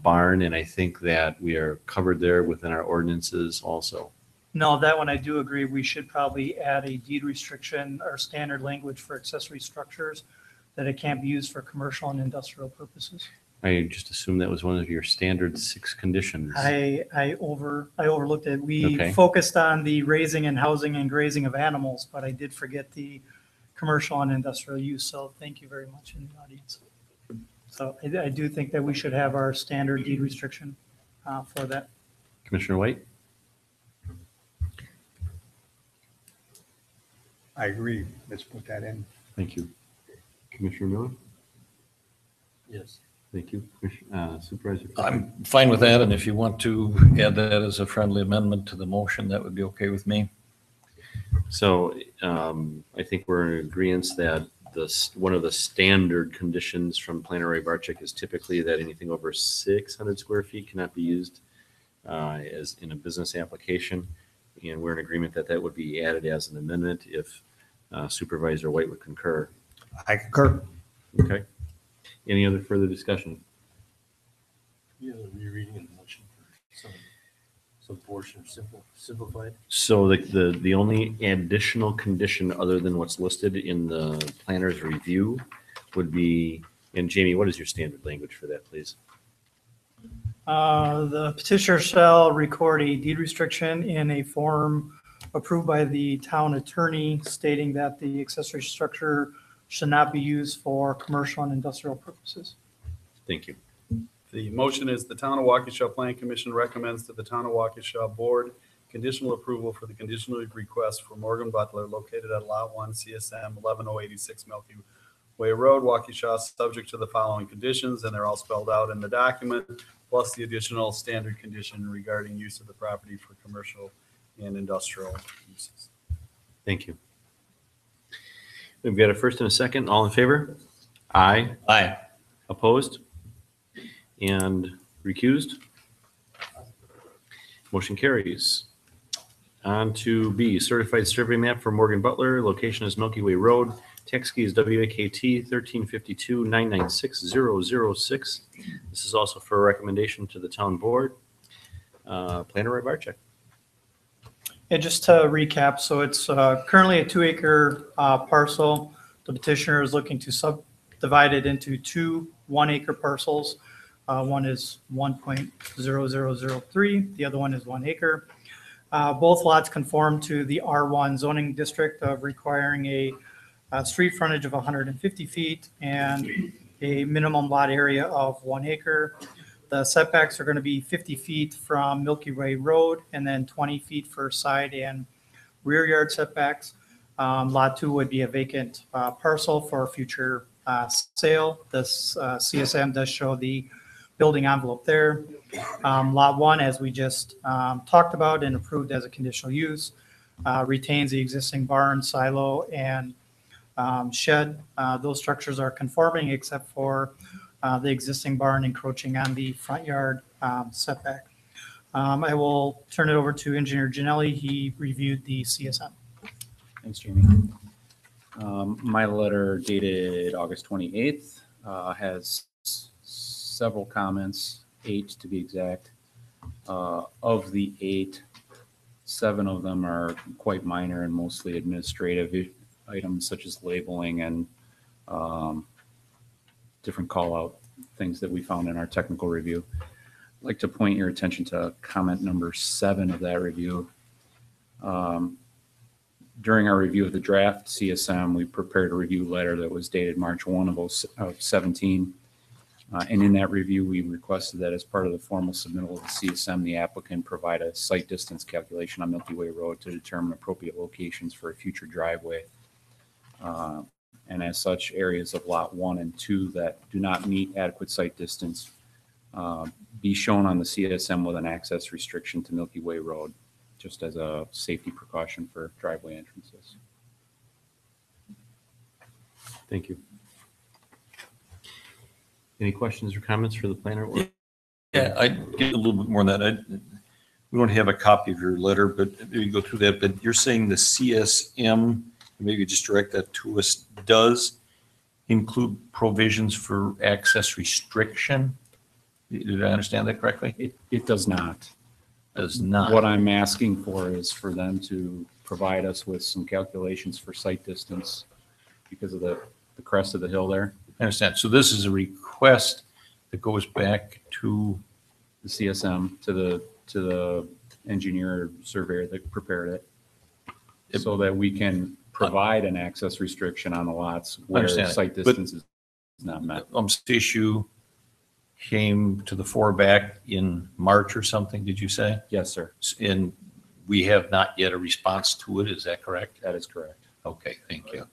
barn, and I think that we are covered there within our ordinances also. No, that one I do agree. We should probably add a deed restriction or standard language for accessory structures that it can't be used for commercial and industrial purposes. I just assumed that was one of your standard 6 conditions. I overlooked it. We Okay. focused on the raising and housing and grazing of animals, but I did forget the commercial and industrial use. So thank you very much in the audience. So I do think that we should have our standard deed restriction for that. Commissioner White? I agree. Let's put that in. Thank you. Commissioner Miller? Yes. Thank you. Supervisor? Fisher? I'm fine with that, and if you want to add that as a friendly amendment to the motion, that would be okay with me. So I think we're in agreement that one of the standard conditions from Planner Ray Barczyk is typically that anything over 600 square feet cannot be used as in a business application. And we're in agreement that that would be added as an amendment if Supervisor White would concur. I concur. Okay. Any other further discussion? You have a rereading of the motion for some portion simplified. So the only additional condition other than what's listed in the planner's review would be, and Jamie, what is your standard language for that, please? The petitioner shall record a deed restriction in a form approved by the town attorney stating that the accessory structure should not be used for commercial and industrial purposes. Thank you. The motion is the Town of Waukesha Plan Commission recommends to the Town of Waukesha Board conditional approval for the conditional request for Morgan Butler located at Lot 1 CSM 11086 Milky Way Road, Waukesha, subject to the following conditions, and they're all spelled out in the document, plus the additional standard condition regarding use of the property for commercial and industrial uses. Thank you. We've got a first and a second. All in favor? Aye. Aye. Opposed? And recused? Motion carries. On to B, certified survey map for Morgan Butler. Location is Milky Way Road. Tax key is WAKT 1322996-006. This is also for a recommendation to the town board. Planner Ray Barczyk. Yeah, just to recap, so it's currently a 2-acre parcel. The petitioner is looking to subdivide it into two 1-acre parcels. One is 1.0003, the other one is 1 acre. Both lots conform to the R1 zoning district of requiring a street frontage of 150 feet and a minimum lot area of 1 acre. The setbacks are going to be 50 feet from Milky Way Road and then 20 feet for side and rear yard setbacks. Lot 2 would be a vacant parcel for future sale. This CSM does show the building envelope there. Lot 1, as we just talked about and approved as a conditional use, retains the existing barn, silo, and shed. Those structures are conforming except for the existing barn encroaching on the front yard setback. I will turn it over to Engineer Janelli. He reviewed the CSM. Thanks, Jamie. My letter dated August 28th has several comments, 8 to be exact. Of the 8, 7 of them are quite minor and mostly administrative items such as labeling and different call-out things that we found in our technical review. I'd like to point your attention to comment number 7 of that review. During our review of the draft CSM, we prepared a review letter that was dated March 1 of 17. And in that review, we requested that as part of the formal submittal of the CSM, the applicant provide a site distance calculation on Milky Way Road to determine appropriate locations for a future driveway. And as such, areas of lot 1 and 2 that do not meet adequate site distance be shown on the CSM with an access restriction to Milky Way Road, just as a safety precaution for driveway entrances. Thank you. Any questions or comments for the planner? Yeah, I get a little bit more on that. We don't have a copy of your letter, but maybe go through that. But you're saying the CSM, maybe just direct that to us, does include provisions for access restriction? Did I understand that correctly? It does not. Does not. What I'm asking for is for them to provide us with some calculations for site distance because of the crest of the hill there. I understand. So this is a request that goes back to The CSM, to the engineer or surveyor that prepared it, so that we can provide an access restriction on the lots where Understand it. site distance is not met. this issue came to the fore back in March or something, did you say? Yes, sir. And we have not yet a response to it, is that correct? That is correct. Okay, thank you.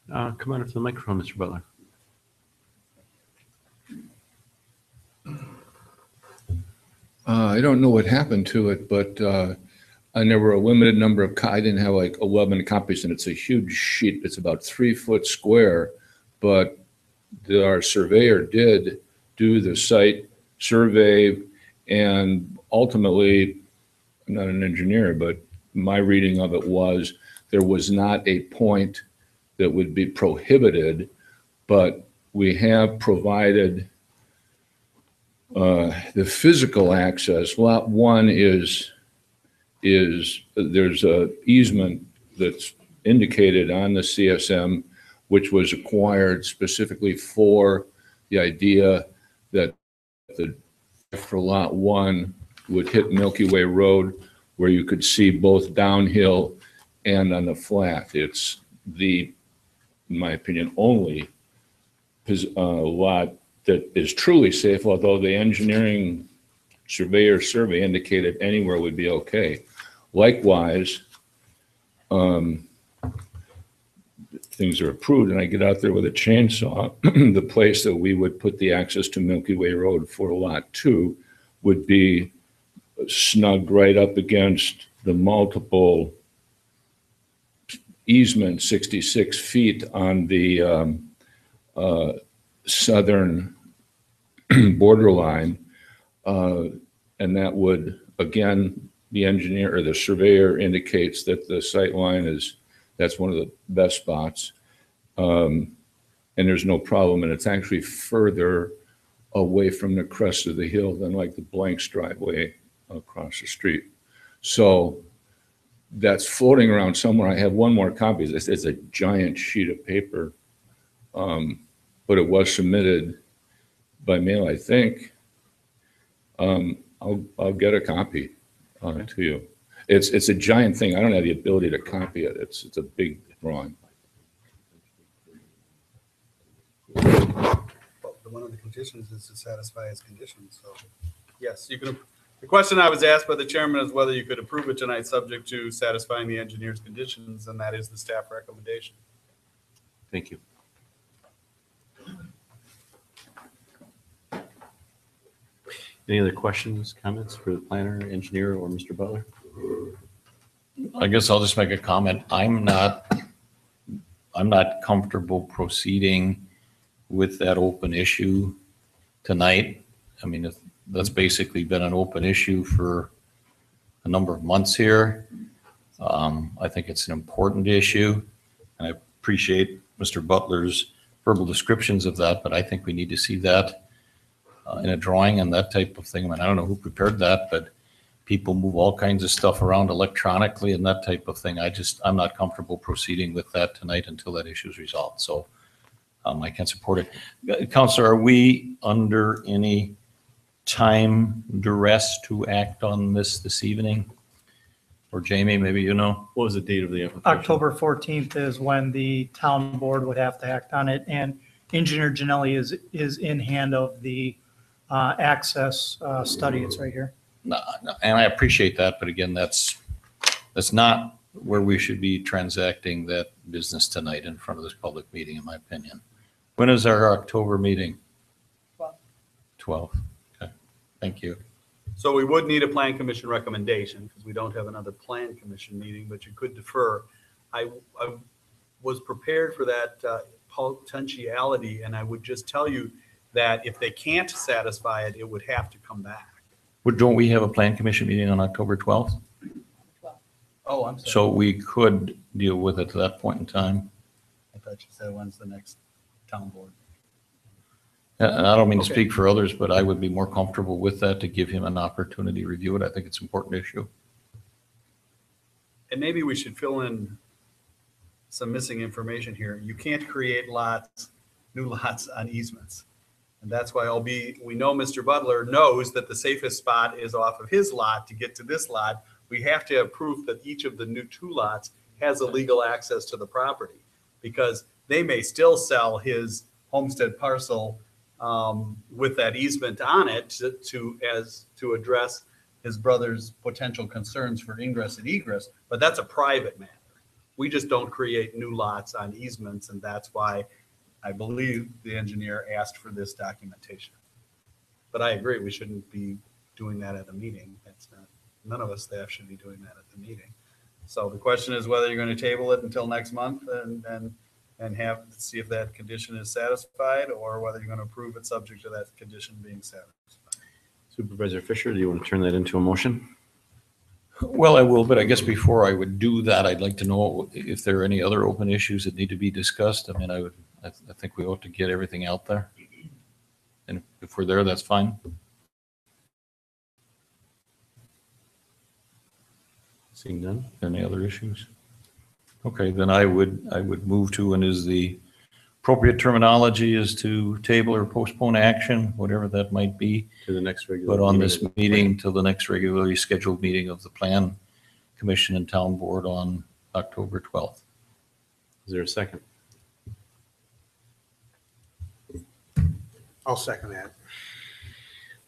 Come on up to the microphone, Mr. Butler. I don't know what happened to it, but and there were a limited number of, I didn't have like 11 copies, and it's a huge sheet. It's about 3 foot square, but our surveyor did do the site survey, and ultimately, I'm not an engineer, but my reading of it was there was not a point that would be prohibited, but we have provided the physical access. Lot 1 is there's a easement that's indicated on the CSM, which was acquired specifically for the idea that the for lot 1 would hit Milky Way Road, where you could see both downhill and on the flat. It's the, in my opinion, only lot that is truly safe, although the engineering surveyor survey indicated anywhere would be okay. Likewise, things are approved and I get out there with a chainsaw, the place that we would put the access to Milky Way Road for lot 2 would be snugged right up against the multiple easement, 66 feet on the southern borderline. And that would, again, the engineer or the surveyor indicates that the sight line is, that's one of the best spots. And there's no problem. And it's actually further away from the crest of the hill than like the Blanks driveway across the street. So that's floating around somewhere. I have one more copy. It's a giant sheet of paper. But it was submitted by mail, I think. I'll get a copy to you. It's a giant thing. I don't have the ability to copy it. It's a big drawing. But one of the conditions is to satisfy his conditions, so, yes, you can, the question I was asked by the chairman is whether you could approve it tonight, subject to satisfying the engineer's conditions, and that is the staff recommendation. Thank you. Any other questions, comments for the planner, engineer, or Mr. Butler? I guess I'll just make a comment. I'm not comfortable proceeding with that open issue tonight. I mean, that's basically been an open issue for a number of months here. I think it's an important issue, and I appreciate Mr. Butler's verbal descriptions of that, but I think we need to see that in a drawing and that type of thing. I mean, I don't know who prepared that, but people move all kinds of stuff around electronically and that type of thing. I'm not comfortable proceeding with that tonight until that issue is resolved. So I can support it. Counselor, are we under any time duress to act on this evening? Or Jamie, maybe you know? What was the date of the application? October 14th is when the town board would have to act on it, and Engineer Janelli is in hand of the access study. It's right here. No, and I appreciate that, but again, that's not where we should be transacting that business tonight in front of this public meeting, in my opinion. When is our October meeting? 12. Okay, thank you. So we would need a plan commission recommendation, because we don't have another plan commission meeting, but you could defer. I was prepared for that potentiality, and I would just tell you that if they can't satisfy it, it would have to come back. Don't we have a plan commission meeting on October 12th? Oh, I'm sorry. So we could deal with it at that point in time. I thought you said when's the next town board? And I don't mean to Okay. speak for others, but I would be more comfortable with that to give him an opportunity to review it. I think it's an important issue. And maybe we should fill in some missing information here. You can't create new lots on easements. And that's why we know Mr. Butler knows that the safest spot is off of his lot to get to this lot. We have to have proof that each of the new two lots has a legal access to the property, because they may still sell his homestead parcel with that easement on it to address his brother's potential concerns for ingress and egress, but that's a private matter. We just don't create new lots on easements, and that's why I believe the engineer asked for this documentation. But I agree, we shouldn't be doing that at a meeting. None of us staff should be doing that at the meeting. So the question is whether you're going to table it until next month and see if that condition is satisfied, or whether you're going to approve it subject to that condition being satisfied. Supervisor Fisher, do you want to turn that into a motion? Well, I will, but I guess before I would do that, I'd like to know if there are any other open issues that need to be discussed. I mean, I think we ought to get everything out there. And if we're there, that's fine. Seeing none, any other issues? Okay, then I would move to, and is the appropriate terminology is to table or postpone action, whatever that might be. To the next regular. But on this meeting till the next regularly scheduled meeting of the Plan Commission and Town Board on October 12th. Is there a second? I'll second that.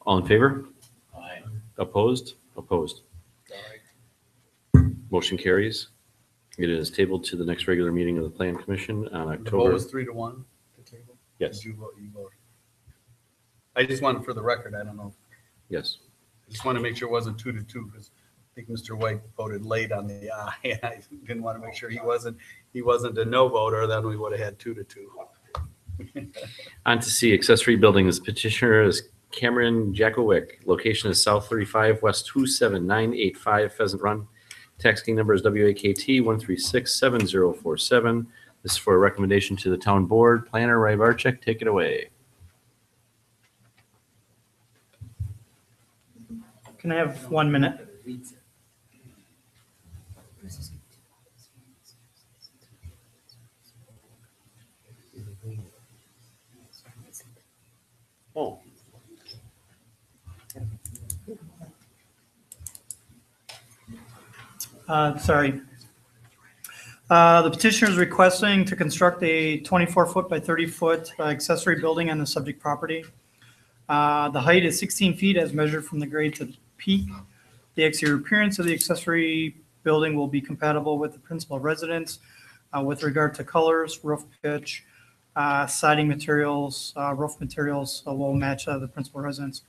All in favor? Aye. Opposed? Opposed. Motion carries. It is tabled to the next regular meeting of the Plan Commission on The vote October. was 3-1 to table? Yes, Did you vote? You voted. I just wanted, for the record, I don't know. yes. I just want to make sure it wasn't 2-2, because I think Mr. White voted late on the aye, and I didn't want to make sure he wasn't a no voter, then we would have had 2-2. On to C, accessory buildings. Petitioner is Cameron Jakowick. Location is South 35 West 27985 Pheasant Run. Tax key number is WAKT 1367047. This is for a recommendation to the town board. Planner Rybarczyk, take it away. Can I have 1 minute? Oh, Sorry. The petitioner is requesting to construct a 24-foot by 30-foot accessory building on the subject property. The height is 16 feet as measured from the grade to the peak. The exterior appearance of the accessory building will be compatible with the principal residence with regard to colors, roof pitch, siding materials, roof materials will match the principal residence.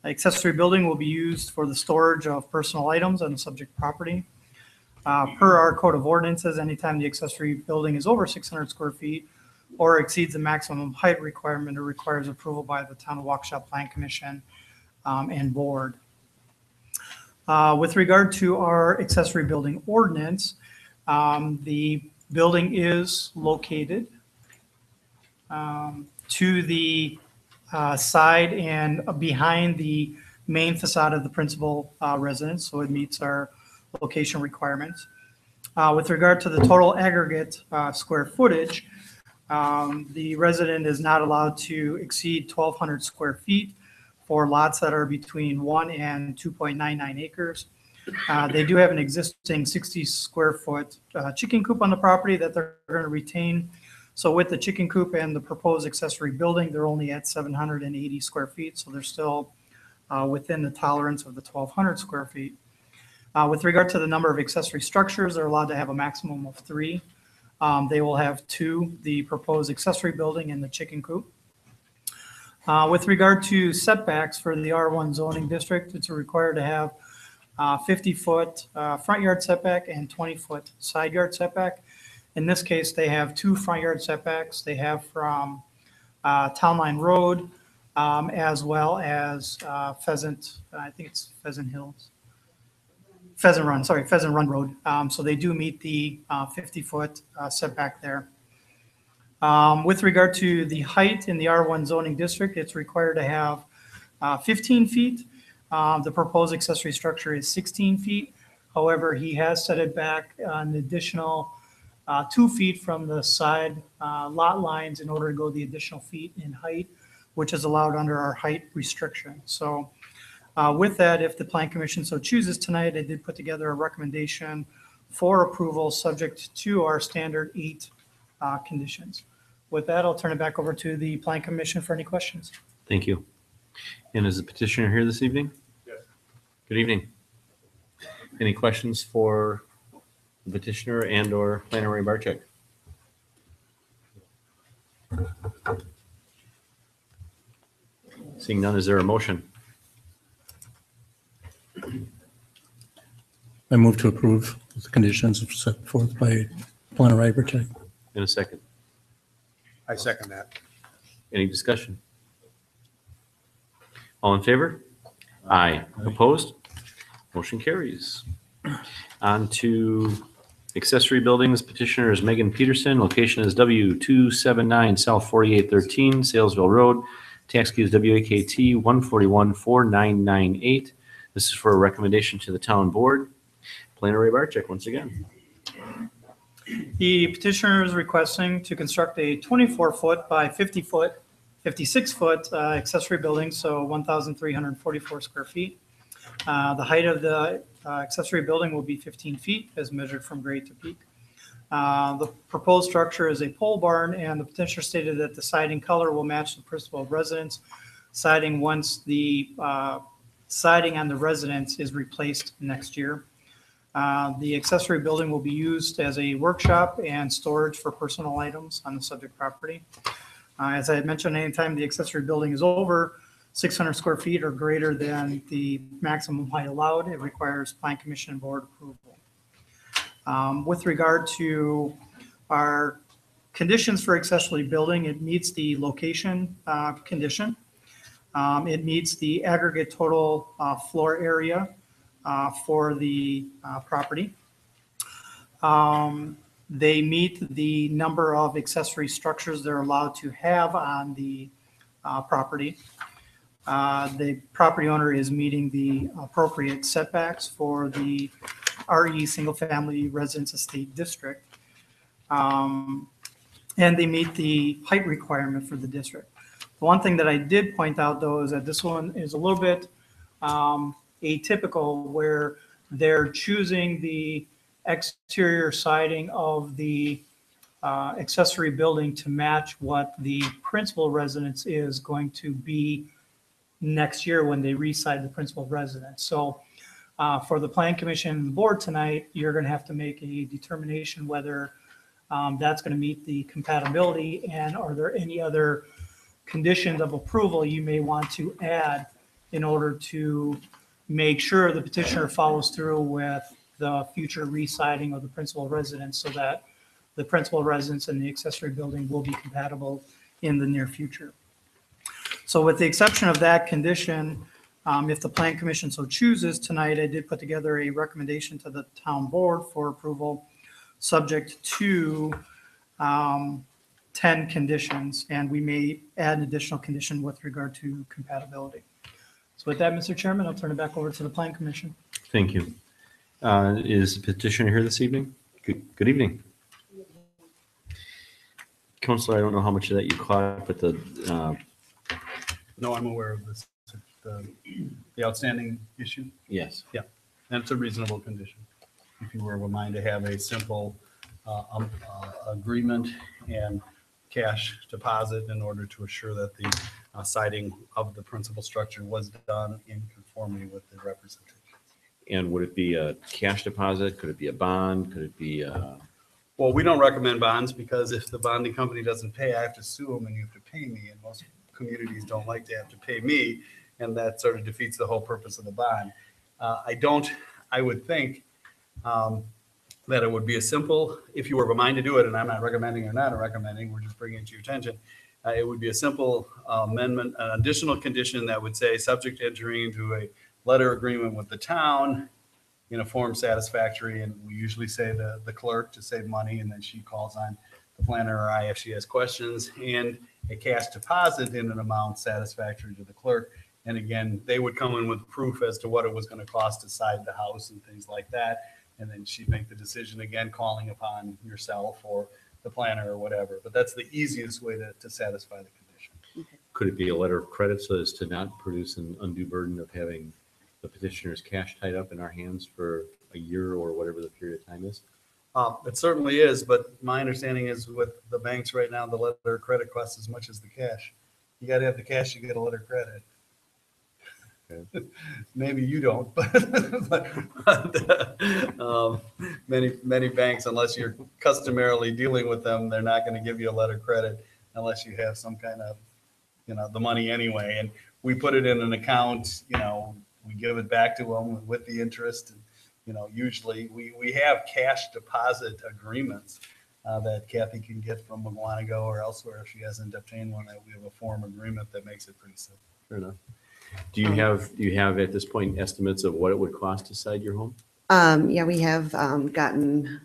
The accessory building will be used for the storage of personal items on the subject property. Per our code of ordinances, anytime the accessory building is over 600 square feet or exceeds the maximum height requirement, it requires approval by the Town of Waukesha Plan Commission and Board. With regard to our accessory building ordinance, the building is located to the side and behind the main facade of the principal residence, so it meets our location requirements. With regard to the total aggregate square footage, the resident is not allowed to exceed 1,200 square feet for lots that are between 1 and 2.99 acres. They do have an existing 60 square foot chicken coop on the property that they're going to retain. So with the chicken coop and the proposed accessory building, they're only at 780 square feet. So they're still within the tolerance of the 1,200 square feet. With regard to the number of accessory structures, they're allowed to have a maximum of 3. They will have 2, the proposed accessory building and the chicken coop. With regard to setbacks for the R1 zoning district, it's required to have 50-foot front yard setback and 20-foot side yard setback. In this case, they have 2 front yard setbacks. They have from Town Line Road as well as Pheasant, I think it's Pheasant Hills. Pheasant Run Road. So they do meet the 50-foot setback there. With regard to the height in the R1 zoning district, it's required to have 15 feet. The proposed accessory structure is 16 feet. However, he has set it back an additional 2 feet from the side lot lines in order to go the additional feet in height, which is allowed under our height restriction. So with that, if the Plan Commission so chooses tonight, I did put together a recommendation for approval subject to our standard 8 conditions. With that, I'll turn it back over to the Plan Commission for any questions. Thank you. And is the petitioner here this evening? Yes. Good evening. Any questions for the petitioner and/or Planner Ray Barczyk? Seeing none, is there a motion? I move to approve the conditions set forth by Planner Ibercheck. In a second. I second that. Any discussion? All in favor? Aye. Opposed? Motion carries. On to accessory buildings. Petitioner is Megan Peterson. Location is W279 South 4813 Salesville Road. Tax key is WAKT 1414998. This is for a recommendation to the town board. Planner Ray Barczyk once again. The petitioner is requesting to construct a 24-foot by 50-foot, 56-foot accessory building, so 1,344 square feet. The height of the accessory building will be 15 feet as measured from grade to peak. The proposed structure is a pole barn, and the petitioner stated that the siding color will match the principal residence siding once the siding on the residence is replaced next year. The accessory building will be used as a workshop and storage for personal items on the subject property. As I had mentioned, anytime the accessory building is over 600 square feet or greater than the maximum height allowed, it requires Plan Commission and Board approval. With regard to our conditions for accessory building, it meets the location condition. It meets the aggregate total floor area for the property. They meet the number of accessory structures they're allowed to have on the property. The property owner is meeting the appropriate setbacks for the RE Single Family Residence Estate District. And they meet the height requirement for the district. The one thing that I did point out, though, is that this one is a little bit atypical, where they're choosing the exterior siding of the accessory building to match what the principal residence is going to be next year when they reside the principal residence. So for the plan commission and the board tonight, you're going to have to make a determination whether that's going to meet the compatibility, and are there any other conditions of approval you may want to add in order to make sure the petitioner follows through with the future re-siding of the principal residence, so that the principal residence and the accessory building will be compatible in the near future. So with the exception of that condition, if the plan commission so chooses tonight, I did put together a recommendation to the town board for approval, subject to 10 conditions, and we may add an additional condition with regard to compatibility. So with that, Mr. Chairman, I'll turn it back over to the plan commission. Thank you. Is the petitioner here this evening? Good evening. Counselor, I don't know how much of that you caught, but No, I'm aware of this, the outstanding issue. yes. Yeah, and it's a reasonable condition. If you were of a mind to have a simple agreement and cash deposit in order to assure that the siding of the principal structure was done in conformity with the representation. And would it be a cash deposit? Could it be a bond? Could it be Well, we don't recommend bonds, because if the bonding company doesn't pay, I have to sue them and you have to pay me. And most communities don't like to have to pay me. And that sort of defeats the whole purpose of the bond. I would think that it would be a simple, if you were of a mind to do it, and I'm not recommending or not recommending, we're just bringing it to your attention. It would be a simple amendment, an additional condition that would say, subject to entering into a letter agreement with the town in a form satisfactory, and we usually say the clerk to save money, and then she calls on the planner or I if she has questions, and a cash deposit in an amount satisfactory to the clerk. And again, they would come in with proof as to what it was going to cost to side the house and things like that. And then she'd make the decision, again, calling upon yourself or the planner or whatever. But that's the easiest way to satisfy the condition. could it be a letter of credit so as to not produce an undue burden of having the petitioner's cash tied up in our hands for a year or whatever the period of time is? It certainly is, but my understanding is with the banks right now, the letter of credit costs as much as the cash. You got to have the cash to get a letter of credit. Okay. Maybe you don't, but many banks, unless you're customarily dealing with them, they're not going to give you a letter of credit unless you have some kind of, the money anyway. And we put it in an account, we give it back to them with the interest. And, usually we have cash deposit agreements that Kathy can get from McGuanago or elsewhere if she hasn't obtained one. That we have a form agreement that makes it pretty simple. Fair enough. Do you have at this point estimates of what it would cost to side your home? Yeah, we have gotten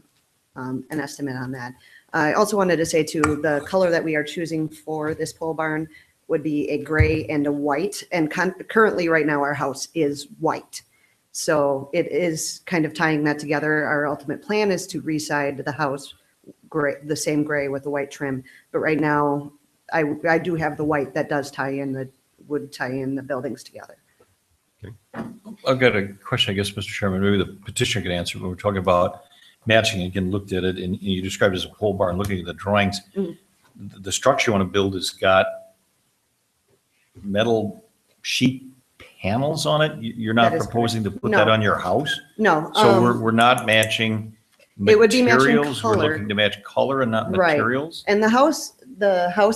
an estimate on that. I also wanted to say too, the color that we are choosing for this pole barn would be a gray and a white. And currently right now our house is white. So it is kind of tying that together. Our ultimate plan is to reside the house gray, the same gray with the white trim. But right now I do have the white that does would tie in the buildings together. Okay. I've got a question, I guess, Mr. Chairman, maybe the petitioner could answer, but we're talking about matching, again, looked at it, and you described it as a pole barn, looking at the drawings. The structure you want to build has got metal sheet panels on it. You're not proposing to put that on your house? No. So we're not matching It would be matching materials? We're color. looking to match color and not Right. materials? And the house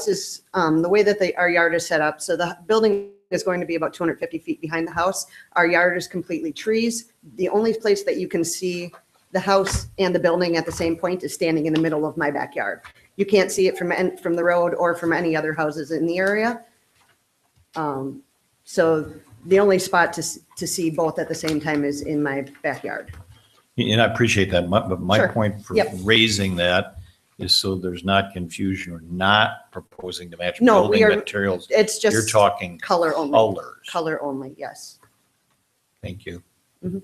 is the way that our yard is set up. So the building is going to be about 250 feet behind the house. Our yard is completely trees. The only place that you can see the house and the building at the same point is standing in the middle of my backyard. You can't see it from the road or from any other houses in the area. So the only spot to see both at the same time is in my backyard. And I appreciate that, but my Sure. point for Yep. raising that is so there's not confusion. We're not proposing to match No, we building are- materials. It's just You're talking color only. colors. Color only, yes. Thank you. The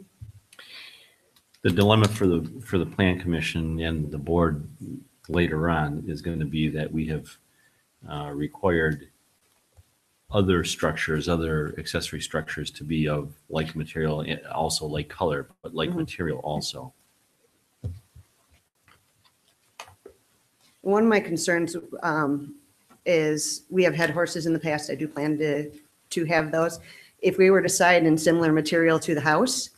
dilemma for the plan commission and the board later on is going to be that we have required other structures, other accessory structures to be of like material, and also like color, but like material also. One of my concerns is we have had horses in the past. I do plan to have those. If we were to side in similar material to the house,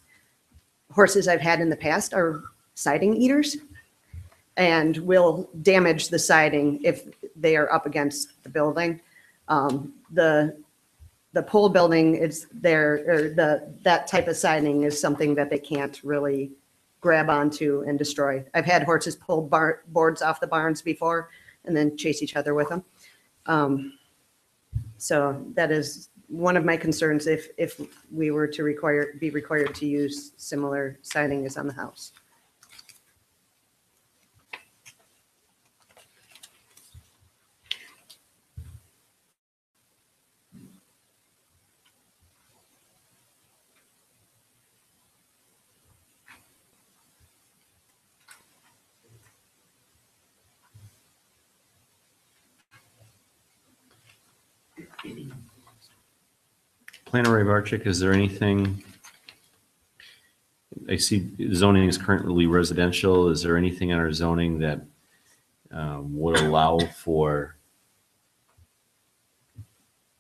horses I've had in the past are siding eaters and will damage the siding if they are up against the building. The pole building is there, or that type of siding is something that they can't really grab onto and destroy. I've had horses pull boards off the barns before and then chase each other with them. So that is one of my concerns if we were to be required to use similar siding as on the house. Planner Ivarczyk, is there anything, I see zoning is currently residential. Is there anything in our zoning that would allow for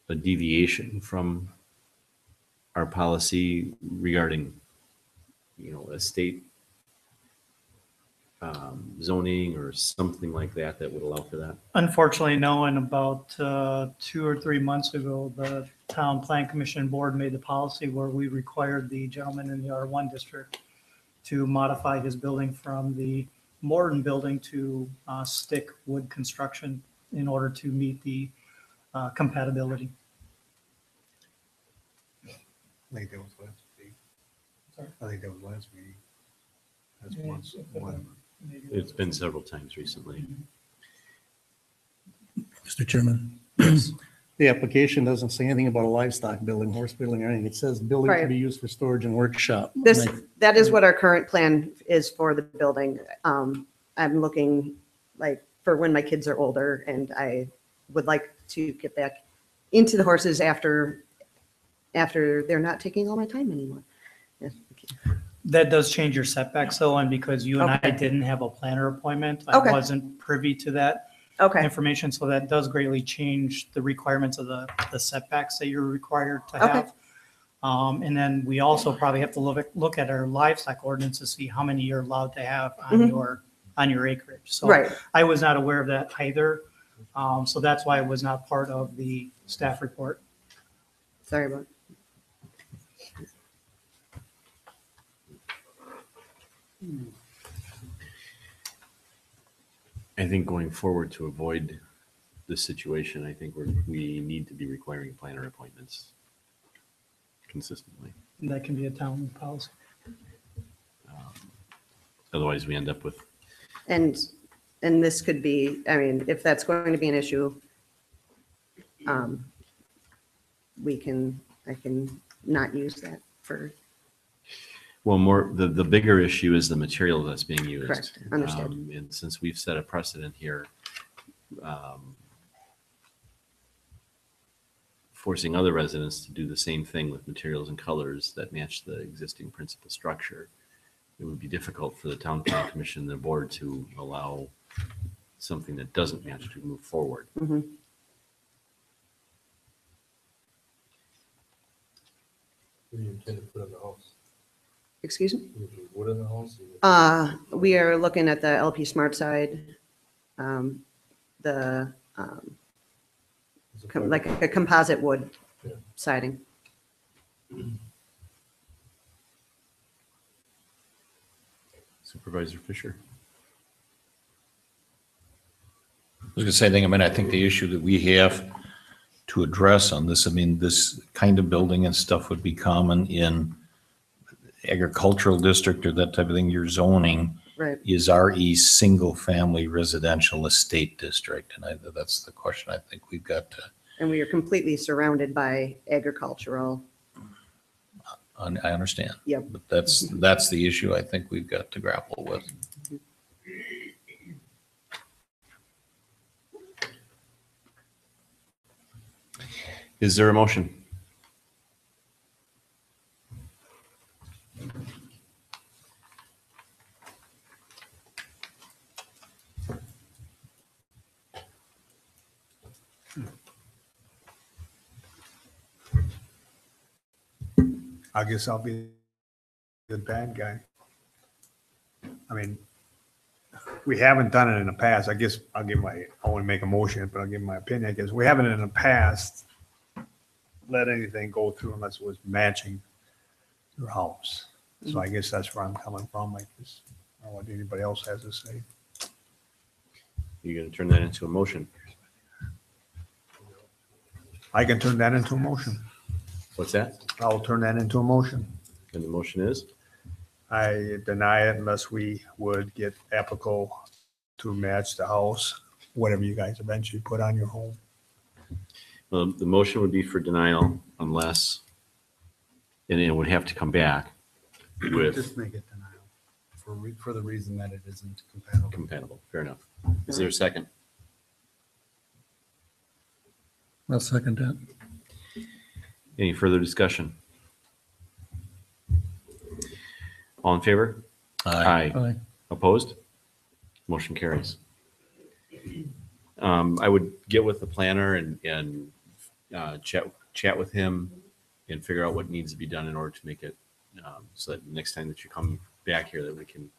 a deviation from our policy regarding, estate zoning or something like that that would allow for that? Unfortunately, no. And about 2 or 3 months ago, the Town Plan Commission Board made the policy where we required the gentleman in the R1 district to modify his building from the Morton building to stick wood construction in order to meet the compatibility. I think that was last week. Sorry? I think that was last meeting. That's Yeah, once, one. It's been several times recently. Mr. Chairman. The application doesn't say anything about a livestock building, horse building or anything. It says building Right. to be used for storage and workshop. That is what our current plan is for the building. I'm looking like for when my kids are older, and I would like to get back into the horses after they're not taking all my time anymore. Yes, thank you. That does change your setbacks though, and because you and I Okay. didn't have a planner appointment, I Okay. wasn't privy to that Okay, information, so that does greatly change the requirements of the setbacks that you're required to Okay. have. And then we also probably have to look at our livestock ordinance to see how many you're allowed to have on your acreage. So right. I was not aware of that either. So that's why it was not part of the staff report. Sorry about. I think going forward to avoid this situation, I think we need to be requiring planner appointments consistently. And that can be a town policy. Otherwise, we end up with, And this could be, I mean, if that's going to be an issue, I can not use that for, well, the bigger issue is the material that's being used. Correct. Understood. And since we've set a precedent here, forcing other residents to do the same thing with materials and colors that match the existing principal structure, it would be difficult for the Town Plan Commission and the board to allow something that doesn't match to move forward. mhm. What do you intend to put in the house? Excuse me? You put wood in the house? We are looking at the LP Smart side, like a composite wood Yeah. siding. Supervisor Fisher? I was gonna say, I think the issue that we have to address on this, this kind of building and stuff would be common in agricultural district or that type of thing. Your zoning Right. is RE single family residential estate district. And that's the question I think we've got to, And we are completely surrounded by agricultural. I understand. Yep. But that's the issue I think we've got to grapple with. Is there a motion? I guess I'll be the bad guy. I mean, we haven't done it in the past. I guess I want to make a motion, but I'll give my opinion. I guess we haven't in the past let anything go through unless it was matching your house. So I guess that's where I'm coming from. Like this, I don't know what anybody else has to say. You're going to turn that into a motion. I can turn that into a motion. What's that? I'll turn that into a motion. And the motion is? I deny it unless we would get applicable to match the house, whatever you guys eventually put on your home. Well, the motion would be for denial unless, and it would have to come back with Just make it denial for the reason that it isn't compatible. compatible. Fair enough. Is there a second? I'll second that. Any further discussion? All in favor? Aye. Aye. Opposed? Motion carries. I would get with the planner and chat with him and figure out what needs to be done in order to make it so that next time that you come back here that we can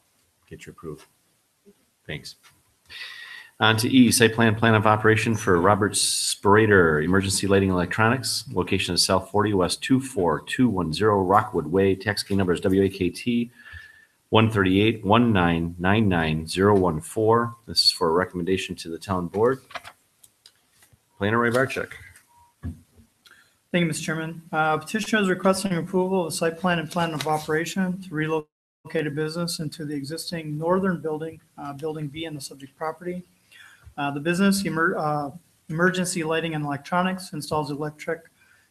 get you approved. Thanks. On to E, site plan of operation for Robert Sperator, emergency lighting electronics. Location is South 40 West 24210 Rockwood Way. Tax key number is WAKT 138-1999014. This is for a recommendation to the town board. Planner Rybarczyk. Thank you, Mr. Chairman. Petitioner is requesting approval of a site plan and plan of operation to relocate a business into the existing northern building, Building B on the subject property. The business emergency lighting and electronics installs electric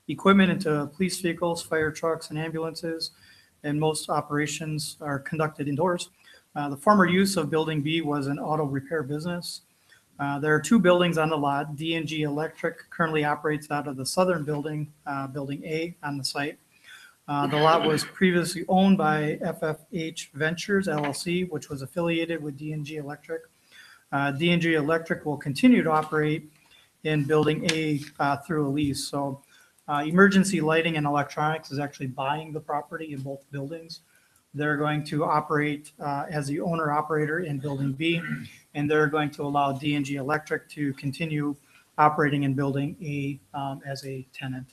equipment into police vehicles, fire trucks, and ambulances, and most operations are conducted indoors. The former use of Building B was an auto repair business. There are two buildings on the lot. D&G Electric currently operates out of the southern building, Building A on the site. The lot was previously owned by FFH Ventures LLC, which was affiliated with D&G Electric. D&G Electric will continue to operate in Building A through a lease. So emergency lighting and electronics is actually buying the property in both buildings. They're going to operate as the owner operator in Building B, and they're going to allow D&G Electric to continue operating in Building A as a tenant.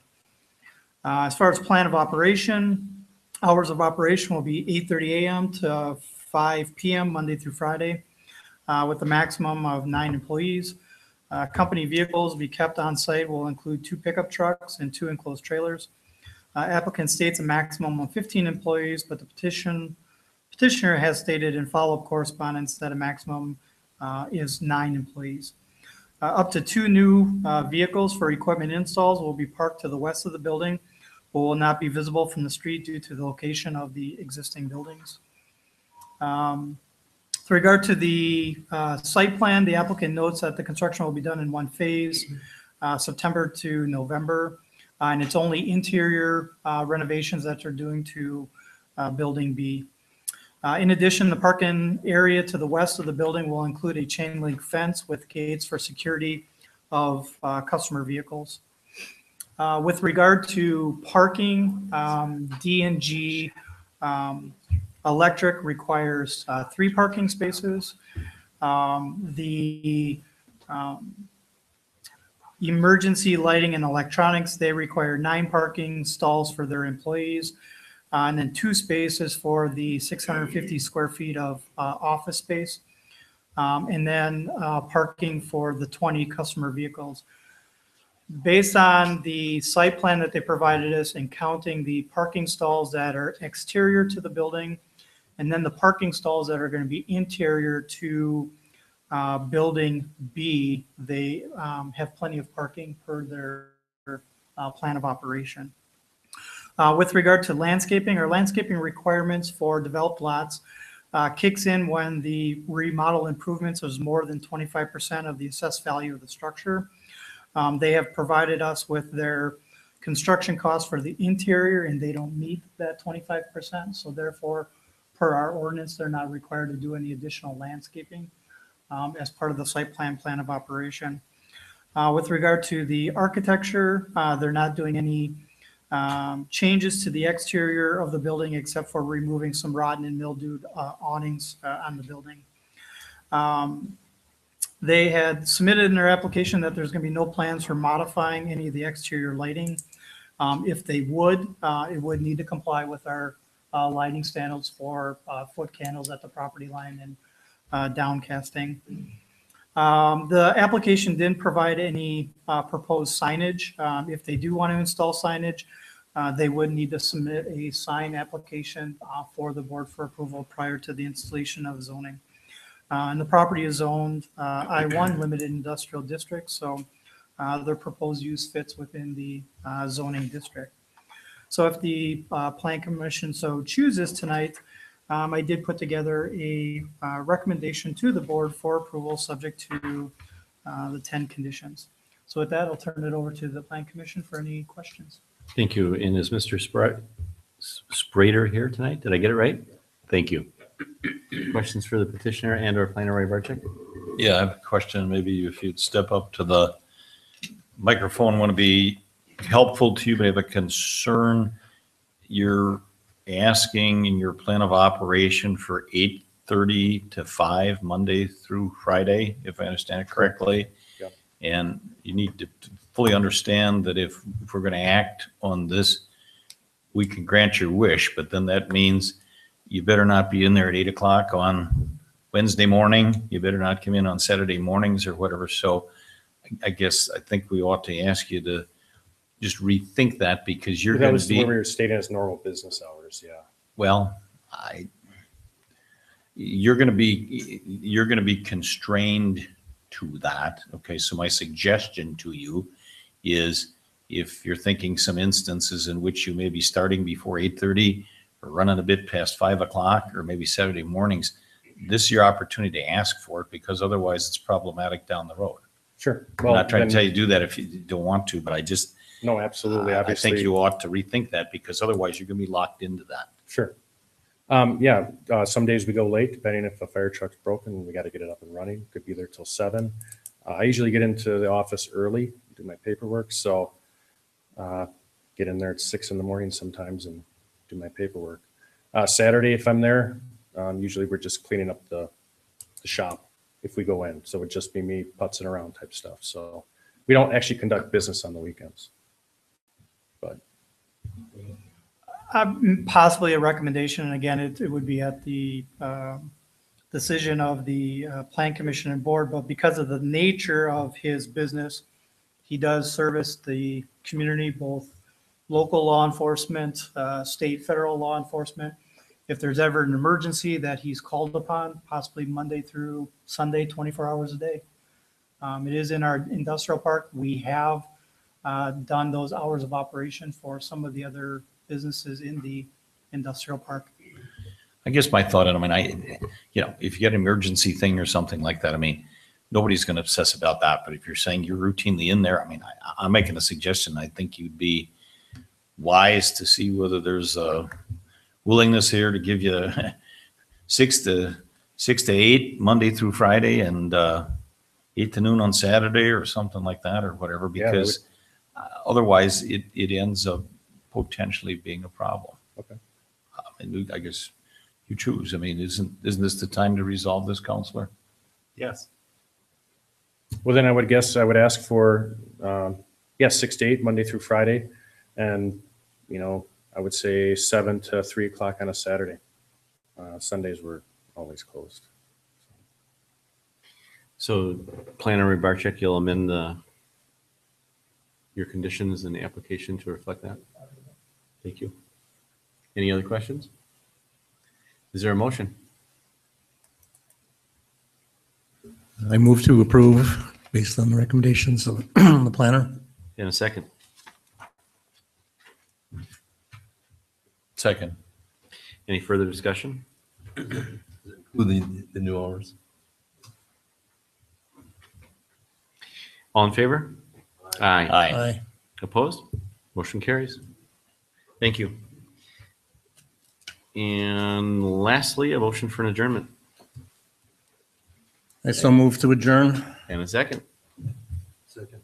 As far as plan of operation, hours of operation will be 8:30 a.m. to 5 p.m. Monday through Friday, with a maximum of 9 employees. Company vehicles will be kept on site will include 2 pickup trucks and 2 enclosed trailers. Applicant states a maximum of 15 employees, but the petitioner has stated in follow-up correspondence that a maximum is 9 employees. Up to 2 new vehicles for equipment installs will be parked to the west of the building, but will not be visible from the street due to the location of the existing buildings. With regard to the site plan, the applicant notes that the construction will be done in one phase, September to November, and it's only interior renovations that they're doing to Building B. In addition, the parking area to the west of the building will include a chain link fence with gates for security of customer vehicles. With regard to parking, D&G Electric requires 3 parking spaces. The emergency lighting and electronics, they require 9 parking stalls for their employees, and then 2 spaces for the 650 square feet of office space, and then parking for the 20 customer vehicles. Based on the site plan that they provided us and counting the parking stalls that are exterior to the building, and then the parking stalls that are going to be interior to Building B, they have plenty of parking per their plan of operation. With regard to landscaping, our landscaping requirements for developed lots kicks in when the remodel improvements is more than 25% of the assessed value of the structure. They have provided us with their construction costs for the interior and they don't meet that 25%. So therefore, per our ordinance, they're not required to do any additional landscaping as part of the site plan of operation. With regard to the architecture, they're not doing any changes to the exterior of the building except for removing some rotten and mildewed awnings on the building. They had submitted in their application that there's going to be no plans for modifying any of the exterior lighting. If they would, it would need to comply with our lighting standards for foot candles at the property line and downcasting. The application didn't provide any proposed signage. If they do want to install signage, they would need to submit a sign application for the board for approval prior to the installation of zoning. And the property is zoned I-1 Limited Industrial District, so their proposed use fits within the zoning district. So if the Plan Commission so chooses tonight, I did put together a recommendation to the board for approval subject to the 10 conditions. So with that, I'll turn it over to the Plan Commission for any questions. Thank you. And is Mr. Sprader here tonight? Did I get it right? Thank you. Questions for the petitioner and or planner Ray Barczyk? Yeah, I have a question. Maybe if you'd step up to the microphone, want to be helpful to you, but I have a concern. You're asking in your plan of operation for 8:30 to 5 Monday through Friday, if I understand it correctly. Yep. And you need to fully understand that if we're going to act on this, we can grant your wish, but then that means you better not be in there at 8 o'clock on Wednesday morning. You better not come in on Saturday mornings or whatever. So I guess I think we ought to ask you to just rethink that, because you're going to be. That was when we were stating as normal business hours, yeah. Well, you're going to be constrained to that. Okay, so my suggestion to you is, if you're thinking some instances in which you may be starting before 8:30 or running a bit past 5 o'clock or maybe Saturday mornings, this is your opportunity to ask for it, because otherwise it's problematic down the road. Sure. I'm not trying to tell you to do that if you don't want to, but I just. No, absolutely. I Obviously. think you ought to rethink that, because otherwise you're going to be locked into that. Sure. Some days we go late, depending if a fire truck's broken, we got to get it up and running. Could be there till 7. I usually get into the office early, do my paperwork. So get in there at 6 in the morning sometimes and do my paperwork. Saturday, if I'm there, usually we're just cleaning up the shop if we go in. So it would just be me putzing around type stuff. So we don't actually conduct business on the weekends. But Possibly a recommendation, and again, it would be at the decision of the Plan Commission and board, but because of the nature of his business, he does service the community, both local law enforcement, state, federal law enforcement. If there's ever an emergency that he's called upon, possibly Monday through Sunday, 24 hours a day. It is in our industrial park. We have done those hours of operation for some of the other businesses in the industrial park. I guess my thought, and if you get an emergency thing or something like that, nobody's going to obsess about that. But if you're saying you're routinely in there, I'm making a suggestion. I think you'd be wise to see whether there's a willingness here to give you 6 to 8 Monday through Friday and 8 to noon on Saturday or something like that, or whatever, because otherwise it ends up potentially being a problem. Okay. I guess you choose. Isn't this the time to resolve this, Counselor? yes. Well, then I would guess I would ask for, 6 to 8 Monday through Friday. And, I would say 7 to 3 o'clock on a Saturday. Sundays were always closed. So Planner Ray Barczyk, you'll amend your conditions in the application to reflect that? Thank you. Any other questions? Is there a motion? I move to approve based on the recommendations of the planner. In a second. Second. Any further discussion? With the new hours. All in favor? Aye. Aye. Aye. Opposed? Motion carries. Thank you. And lastly, a motion for an adjournment. I so move to adjourn. And a second. Second.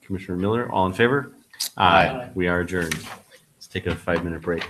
Commissioner Miller, all in favor? Aye. We are adjourned. Let's take a 5-minute break.